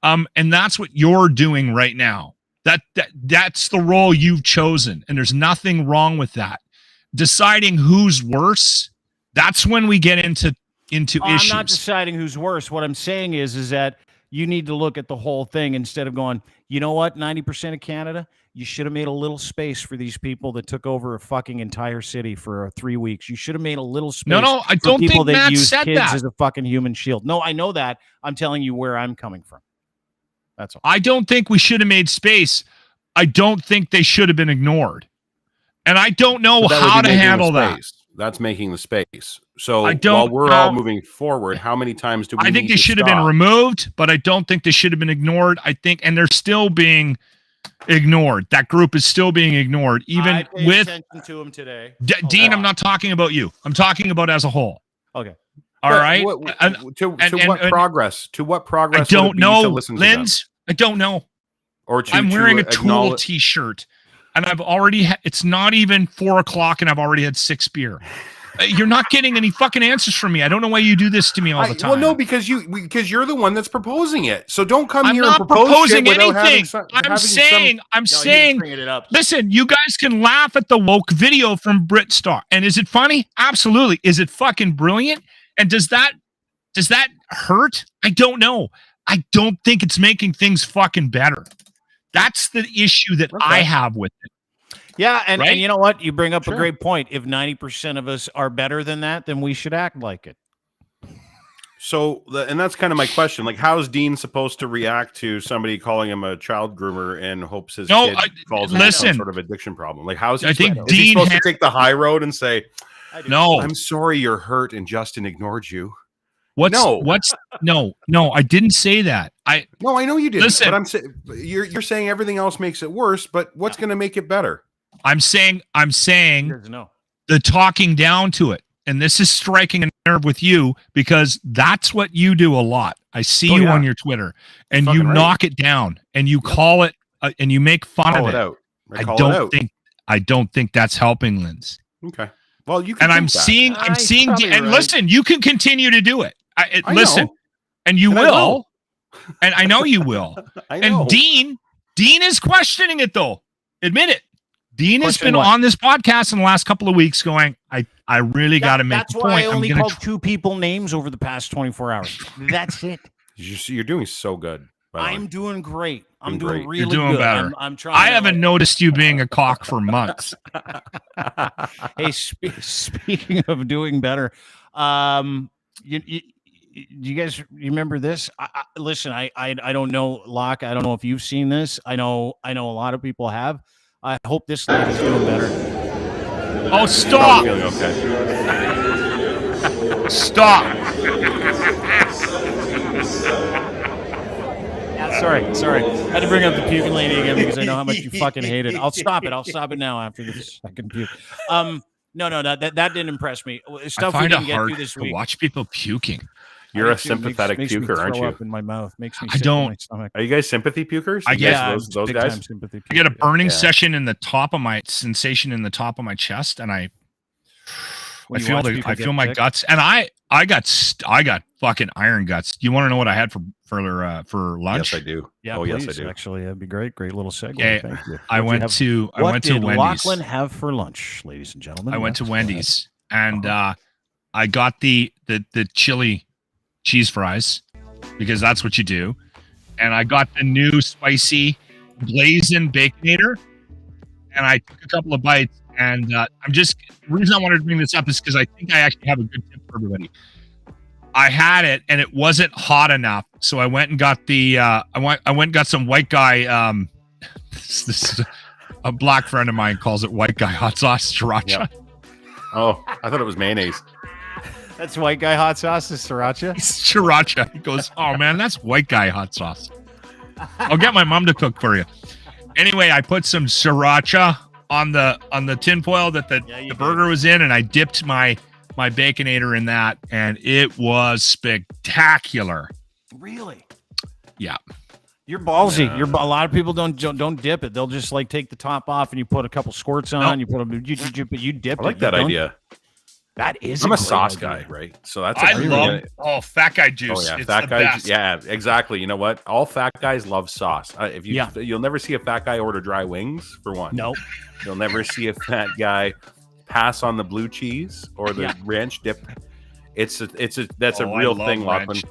And that's what you're doing right now. That's the role you've chosen, and there's nothing wrong with that. Deciding who's worse, that's when we get into issues. I'm not deciding who's worse. What I'm saying is that you need to look at the whole thing instead of going, you know what, 90% of Canada, you should have made a little space for these people that took over a fucking entire city for 3 weeks. You should have made a little space. No, I don't people think that Matt use said kids that. as a fucking human shield. No, I know that. I'm telling you where I'm coming from. That's all. I don't think we should have made space. I don't think they should have been ignored. And I don't know how to handle that. That's making the space. So I don't while we're know. all moving forward, how many times do we I think need they to should have been stop? removed, but I don't think they should have been ignored. I think, and they're still being ignored. That group is still being ignored, even I paid with attention to him today. Dean. I'm not talking about you. I'm talking about as a whole. Okay. All But right. To what progress? To what progress? I would don't it be to know, listen to them? Linz. I don't know. Or to, I'm wearing a Tool acknowledge- T-shirt, and I've already. It's not even 4 o'clock, and I've already had 6 beer. You're not getting any fucking answers from me. I don't know why you do this to me all the time. Well, no, because you're the one that's proposing it. So don't come I'm here not and propose proposing shit without anything. having some- I'm saying. Bringing it up. Listen, you guys can laugh at the woke video from Brit Star, and is it funny? Absolutely. Is it fucking brilliant? And does that hurt? I don't know. I don't think it's making things fucking better. That's the issue that I have with it. Yeah, and Right? you know what? You bring up Sure. a great point. If 90% of us are better than that, then we should act like it. So, and that's kind of my question. Like, how is Dean supposed to react to somebody calling him a child groomer and hopes his kid falls into some sort of addiction problem? Like, how is he? I think is he Dean supposed to take the high road and say, No. "I'm sorry, you're hurt, and Justin ignored you"? No, I didn't say that. No, I know you didn't. Listen. But I'm saying you're saying everything else makes it worse. But what's going to make it better? I'm saying No. the talking down to it. And this is striking a nerve with you because that's what you do a lot. I see you on your Twitter and you knock it down and you call it and you make fun of it. Out. I don't think that's helping, Linz. Okay. Well, you can. And I'm think that. seeing, probably and right. listen, you can continue to do it. I Listen, know. and you And I will. will. And I know you will. I know. And Dean is questioning it though. Admit it. Dean has Question been what? on this podcast in the last couple of weeks going, I really got to make That's the why point. I only I'm gonna called 2 people names over the past 24 hours. That's it. You're doing so good. by the way. I'm doing great. I'm Doing doing great. really You're doing good. better. I'm trying. I to, haven't noticed you being a cock for months. Hey, speaking of doing better, you guys remember this? Listen, I don't know, Locke. I don't know if you've seen this. I know a lot of people have. I hope this lady's doing better. Oh, I'm stop! feeling okay. Stop! Yeah, sorry. I had to bring up the puking lady again because I know how much you fucking hate it. I'll stop it now after this second puke. No, that didn't impress me. Stuff I we find it didn't get hard through this to week. watch people puking. You're a Makes sympathetic me puker, aren't throw you? Up in my mouth makes me. I sick in don't- my stomach. Are you guys sympathy pukers? I You guess guys, those big-time guys. sympathy I get a puker. burning Yeah. session in the top of my sensation in the top of my chest, and I When you feel watch people I get feel my sick? guts, and I got fucking iron guts. Do you want to know what I had for lunch? Yes, I do. Yeah, oh, please, yes, I do. Actually, that'd be great. Great little segue. Okay, Thank you. I What'd you went have- to What did Wendy's. Lachlan have for lunch, ladies and gentlemen? I went to Let's go ahead. Wendy's and I got the chili cheese fries because that's what you do, and I got the new spicy blazing baconator, and I took a couple of bites. And the reason I wanted to bring this up is because I think I actually have a good tip for everybody. I had it and it wasn't hot enough, so I went and got the I went and got some white guy. This is a black friend of mine calls it white guy hot sauce sriracha. Yep. Oh, I thought it was mayonnaise. That's white guy hot sauce, is sriracha. It's sriracha. He goes, oh man, that's white guy hot sauce. I'll get my mom to cook for you. Anyway, I put some sriracha on the tinfoil that the burger was in, and I dipped my Baconator in that, and it was spectacular. Really? Yeah. You're ballsy. A lot of people don't dip it. They'll just like take the top off and you put a couple squirts on. You put them. You dip it. I like that idea. That is. I'm a sauce guy, right? So that's. I love fat guy juice. Oh yeah, it's fat the guy. best. Yeah, exactly. You know what? All fat guys love sauce. You'll never see a fat guy order dry wings for one. No. You'll never see a fat guy pass on the blue cheese or the ranch dip. That's a real thing, Lachlan.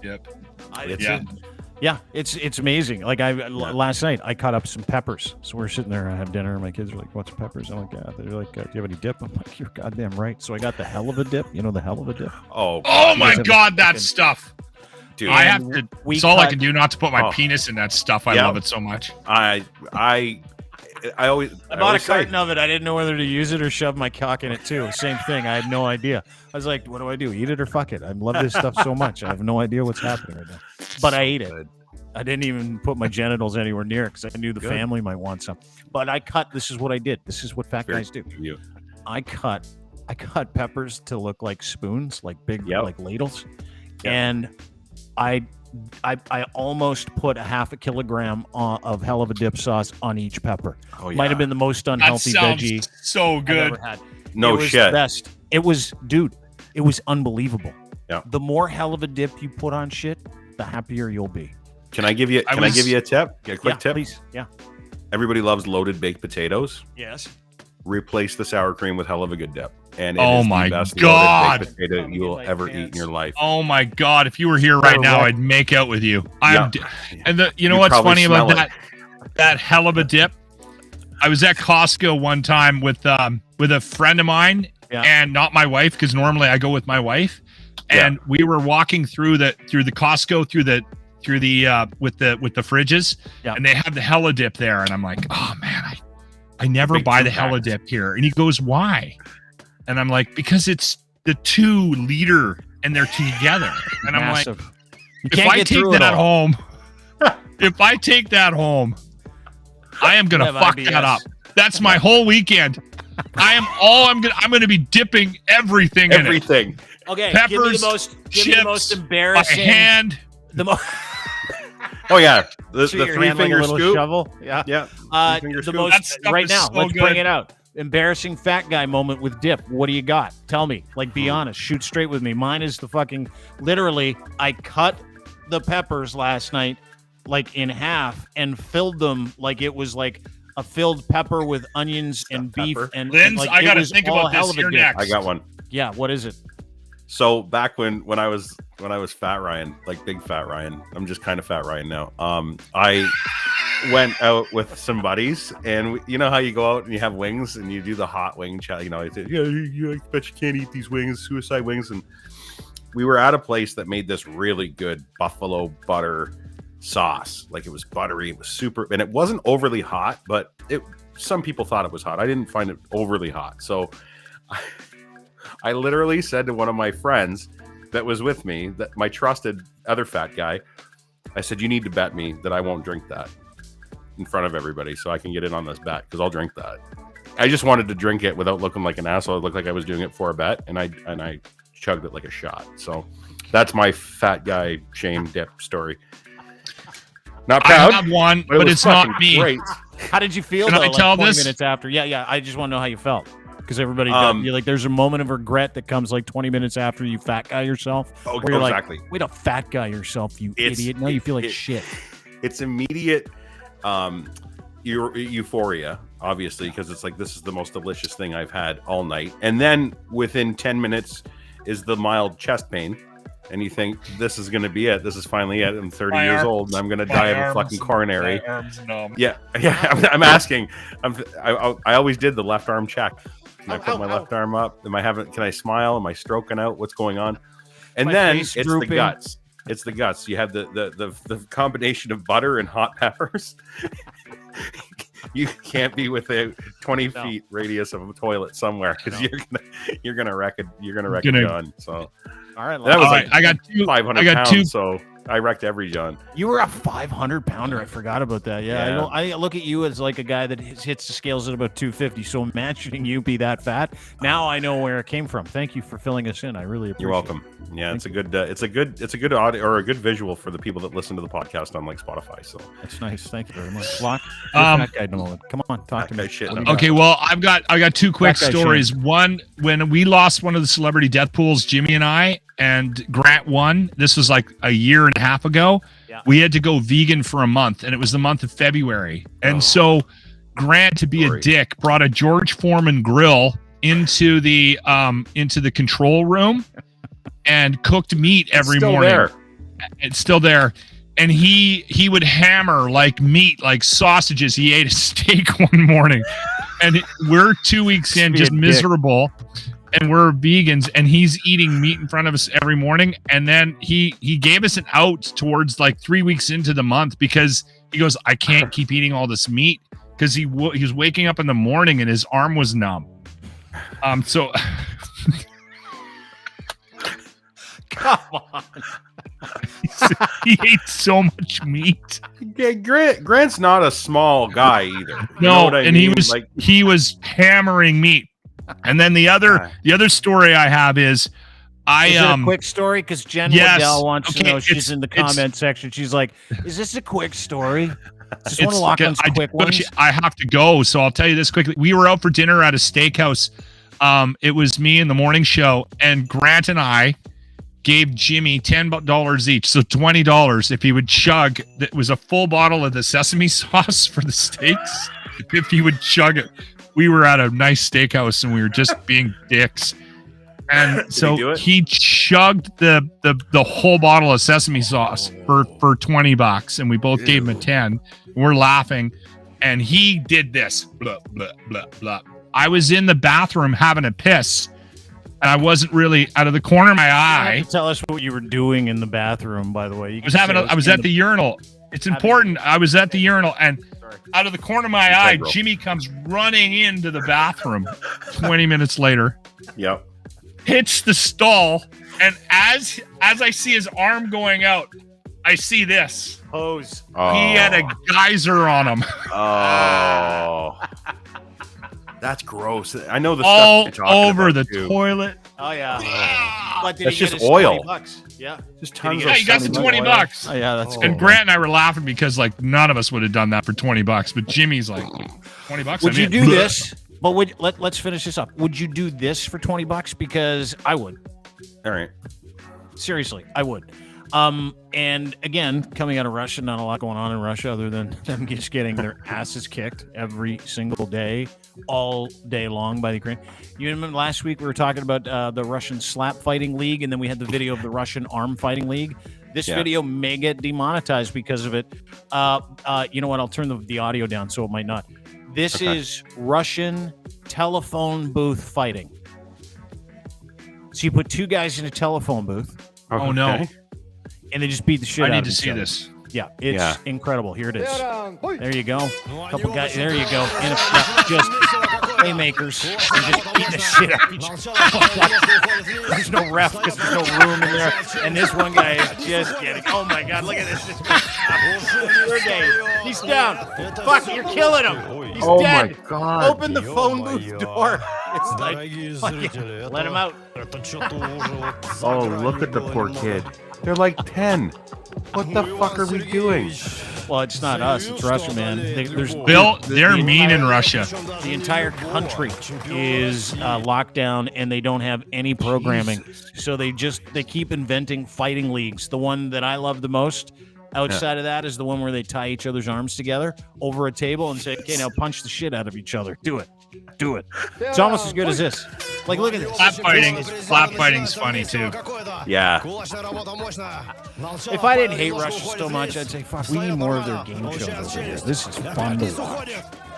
Yeah, it's amazing. Like last night, I cut up some peppers. So we're sitting there and I have dinner, and my kids are like, "What's peppers?" I'm like, "They're like, do you have any dip?" I'm like, "You're goddamn right." So I got the hell of a dip. You know the hell of a dip. Oh my God, that stuff, dude! I have to. It's all I can do not to put my penis in that stuff. I love it so much. I bought a carton of it. I didn't know whether to use it or shove my cock in it too. Same thing. I had no idea. I was like, what do I do? Eat it or fuck it? I love this stuff so much. I have no idea what's happening right now. But I ate it. I didn't even put my genitals anywhere near it because I knew the family might want some. But I cut. This is what I did. This is what fat guys do. I cut peppers to look like spoons, like big like ladles, and I almost put a half a kilogram of hell of a dip sauce on each pepper. Oh, yeah. Might have been the most unhealthy veggie. So good. I've ever had. No it was shit. The best. It was, dude. It was unbelievable. Yeah. The more hell of a dip you put on shit, the happier you'll be. Can I give you a tip? A quick tip? Please. Yeah. Everybody loves loaded baked potatoes. Yes. Replace the sour cream with hell of a good dip. And it oh is my the best God, loaded baked potato you will ever eat in your life. Oh my God! If you were here right now, I'd make out with you. And you know what's funny about that hell of a dip? I was at Costco one time with a friend of mine, and not my wife, because normally I go with my wife. And we were walking through the Costco with the fridges, and they have the hella dip there, and I'm like, oh man, I never buy the hella dip here. And he goes, why? And I'm like, because it's the 2 liter and they're together. And I'm like, if I take that home, I am gonna fuck that up. That's my whole weekend. I'm gonna be dipping everything in it. Okay, peppers, give me the most embarrassing. A hand. Oh yeah, the 3-finger scoop. Shovel. Yeah. The most right now. Let's bring it out. Embarrassing fat guy moment with dip. What do you got? Tell me. Like, be honest. Shoot straight with me. Mine is the fucking. Literally, I cut the peppers last night, like in half, and filled them like it was like a filled pepper with onions and beef. And Linz, like, I gotta think about this. You're next. I got one. Yeah. What is it? So back when I was Fat Ryan, like big Fat Ryan, I'm just kind of Fat Ryan now. I went out with some buddies, and you know how you go out and you have wings and you do the hot wing challenge. You know, I bet you can't eat these wings, suicide wings. And we were at a place that made this really good buffalo butter sauce. Like, it was buttery, it was super, and it wasn't overly hot, but some people thought it was hot. I didn't find it overly hot, so I literally said to one of my friends that was with me, that my trusted other fat guy, I said, you need to bet me that I won't drink that in front of everybody so I can get in on this bet, because I'll drink that. I just wanted to drink it without looking like an asshole. It looked like I was doing it for a bet, and I chugged it like a shot. So that's my fat guy shame dip story. Not proud. I have one, but it's not me. Great. How did you feel? Can I tell 20 this? minutes after? Yeah. I just want to know how you felt. Because everybody, you're like, there's a moment of regret that comes like 20 minutes after you fat guy yourself. Oh, where you're exactly. Like, wait a fat guy yourself, you idiot. Now you feel like shit. It's immediate euphoria, obviously, because it's like, this is the most delicious thing I've had all night. And then within 10 minutes is the mild chest pain. And you think, this is going to be it. This is finally it. I'm 30 years old, and I'm going to die of a fucking coronary. Yeah. I'm asking. I always did the left arm check. Can I put my left arm up? Can I smile? Am I stroking out? What's going on? And then it's the guts. It's the guts. You have the combination of butter and hot peppers. You can't be within 20 feet radius of a toilet somewhere, because you're gonna wreck it. You're gonna wreck a gun. So all right, that was like I got 500 pounds. So I wrecked every John. You were a 500-pounder. I forgot about that. Yeah. I look at you as like a guy that hits the scales at about 250. So imagining you be that fat, now I know where it came from. Thank you for filling us in. I really appreciate it. You're welcome. Yeah, it's a good audio or a good visual for the people that listen to the podcast on like Spotify. So that's nice. Thank you very much. Lock, that guy in a moment. Come on, talk to me. Okay, well, I've got 2 quick stories. One, when we lost one of the celebrity death pools, Jimmy and I, and Grant won. This was like a year and a half ago. Yeah. We had to go vegan for a month, and it was the month of February. And so Grant, to be a dick, brought a George Foreman grill into the control room and cooked meat every morning. There. It's still there. And he would hammer like meat, like sausages. He ate a steak one morning. And we're 2 weeks in, just miserable. And we're vegans, and he's eating meat in front of us every morning. And then he gave us an out towards like 3 weeks into the month because he goes, I can't keep eating all this meat, because he was waking up in the morning and his arm was numb. So come on. He ate so much meat. Yeah, Grant's not a small guy either. No, and he was hammering meat. And then the other story I have is it a quick story? Because Jen Blundell wants to know. She's in the comment section. She's like, "Is this a quick story?" Just one of Lachlan's quick ones. I have to go, so I'll tell you this quickly. We were out for dinner at a steakhouse. It was me and the morning show, and Grant and I gave Jimmy $10 each, so $20 if he would chug. That was a full bottle of the sesame sauce for the steaks. If he would chug it. We were at a nice steakhouse and we were just being dicks. And so he chugged the whole bottle of sesame sauce for $20, and we both gave him a 10. We're laughing, and he did this. Blah, blah, blah, blah. I was in the bathroom having a piss, and I wasn't really out of the corner of my eye. Tell us what you were doing in the bathroom, by the way. I was at the urinal. It's important. I was at the urinal, and out of the corner of my eye, Jimmy comes running into the bathroom 20 minutes later. Yep. Hits the stall, and as I see his arm going out, I see this. Hose. Oh. He had a geyser on him. Oh. That's gross. I know the all stuff all over the toilet. Oh yeah. But that's just oil. Yeah, just tons. Yeah, he got the $20. Oh yeah, that's. And Grant and I were laughing because like none of us would have done that for $20. But Jimmy's like, $20. Would you do this? But let's finish this up. Would you do this for $20? Because I would. All right. Seriously, I would. And again, coming out of Russia, not a lot going on in Russia other than them just getting their asses kicked every single day, all day long by the Ukraine. You remember last week we were talking about the Russian slap fighting league, and then we had the video of the Russian arm fighting league. This video may get demonetized because of it. You know what? I'll turn the audio down so it might not. This is Russian telephone booth fighting. So you put two guys in a telephone booth. Oh no. And they just beat the shit out of each other. I need to see this. Yeah, it's incredible. Here it is. There you go. Couple guys. There you go. Just playmakers. And just beating the shit out of each other. There's no ref because there's no room in there. And this one guy is just getting. Oh my God! Look at this. He's down. Fuck! You're killing him. He's dead. My God. Open the phone booth door. It's like, let him out. Oh, look at the poor kid. They're like 10. What the fuck are we doing? Well, it's not us. It's Russia, man. They're mean in Russia. The entire country is locked down, and they don't have any programming. So they keep inventing fighting leagues. The one that I love the most outside of that is the one where they tie each other's arms together over a table and say, okay, now punch the shit out of each other. Do it. It's almost as good as this. Like, look at this. Flap fighting's funny too. Yeah. If I didn't hate Russia so much, I'd say, fuck, we need more of their game shows over here. This is fun to watch.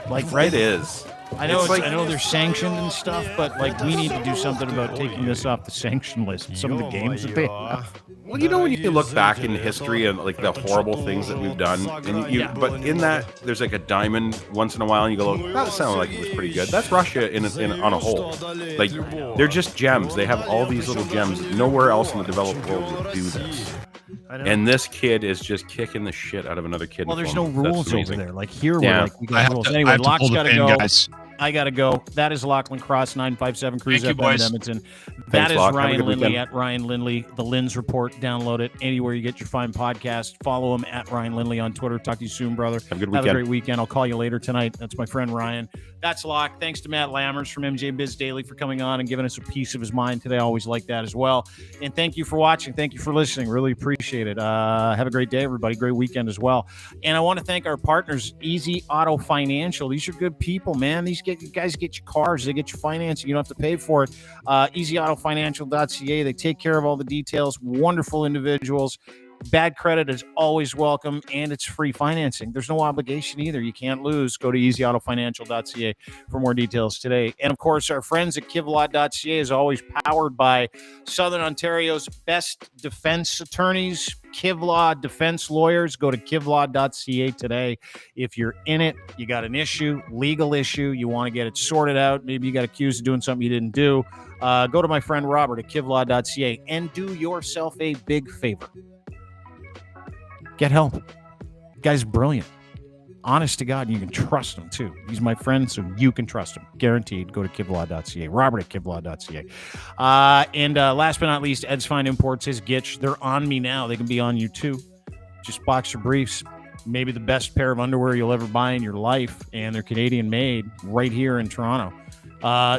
Like, right? It is. I know they're sanctioned and stuff, but like we need to do something about taking this off the sanction list. Some of the games that they have. Well, you know, when you look back in history and like the horrible things that we've done, and but in that there's like a diamond once in a while, and you go, that sounded like it was pretty good. That's Russia on a whole. Like they're just gems. They have all these little gems. Nowhere else in the developed world would do this. I know. And this kid is just kicking the shit out of another kid. Well, in there's front no of him. That's rules over amazing. there. Like here, Yeah. we I got have rules. to, Anyway, I have to Locke's pull the got to pin, go. guys. I got to go. That is Lachlan Cross, 957 Cruise Thank you, FM in boys. Edmonton. Thanks, That is Locke. Have a Ryan good Lindley weekend. at Ryan Lindley. The Lins Report. Download it anywhere you get your fine podcast. Follow him at Ryan Lindley on Twitter. Talk to you soon, brother. Have a good Have a weekend. great weekend. I'll call you later tonight. That's my friend Ryan. That's Locke. Thanks to Matt Lammers from MJ Biz Daily for coming on and giving us a piece of his mind today. I always like that as well. And thank you for watching. Thank you for listening. Really appreciate it. Have a great day, everybody. Great weekend as well. And I want to thank our partners, Easy Auto Financial. These are good people, man. These guys get you cars. They get you financing. You don't have to pay for it. EasyAutoFinancial.ca. They take care of all the details. Wonderful individuals. Bad credit is always welcome, and it's free financing. There's no obligation either. You can't lose. Go to EasyAutoFinancial.ca for more details today. And, of course, our friends at Kivlaw.ca is always powered by Southern Ontario's best defense attorneys, Kivlaw defense lawyers. Go to Kivlaw.ca today. If you're in it, you got an issue, legal issue, you want to get it sorted out, maybe you got accused of doing something you didn't do, go to my friend Robert at Kivlaw.ca and do yourself a big favor. Get help. The guy's brilliant. Honest to God, and you can trust him too. He's my friend, so you can trust him. Guaranteed. Go to Kivlaw.ca. Robert at Kivlaw.ca. And last but not least, Ed's Fine Imports, his Gitch. They're on me now. They can be on you too. Just boxer briefs. Maybe the best pair of underwear you'll ever buy in your life. And they're Canadian made right here in Toronto.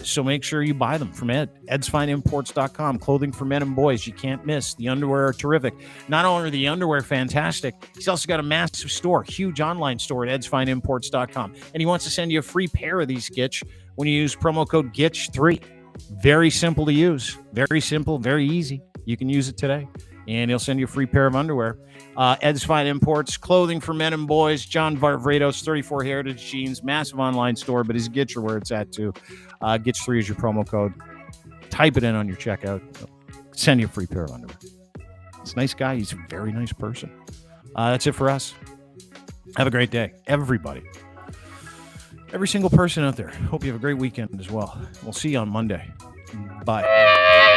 So make sure you buy them from Ed. EdsFineImports.com. Clothing for men and boys. You can't miss. The underwear are terrific. Not only are the underwear fantastic, he's also got a massive store, huge online store at EdsFineImports.com. And he wants to send you a free pair of these Gitch when you use promo code GITCH3. Very simple to use. Very simple, very easy. You can use it today. And he'll send you a free pair of underwear. Ed's Fine Imports, clothing for men and boys. John Varvatos, 34 Heritage Jeans, massive online store, but his Gitch are where it's at too. Gitch3 is your promo code. Type it in on your checkout. Send you a free pair of underwear. It's a nice guy. He's a very nice person. That's it for us. Have a great day, everybody. Every single person out there. Hope you have a great weekend as well. We'll see you on Monday. Bye.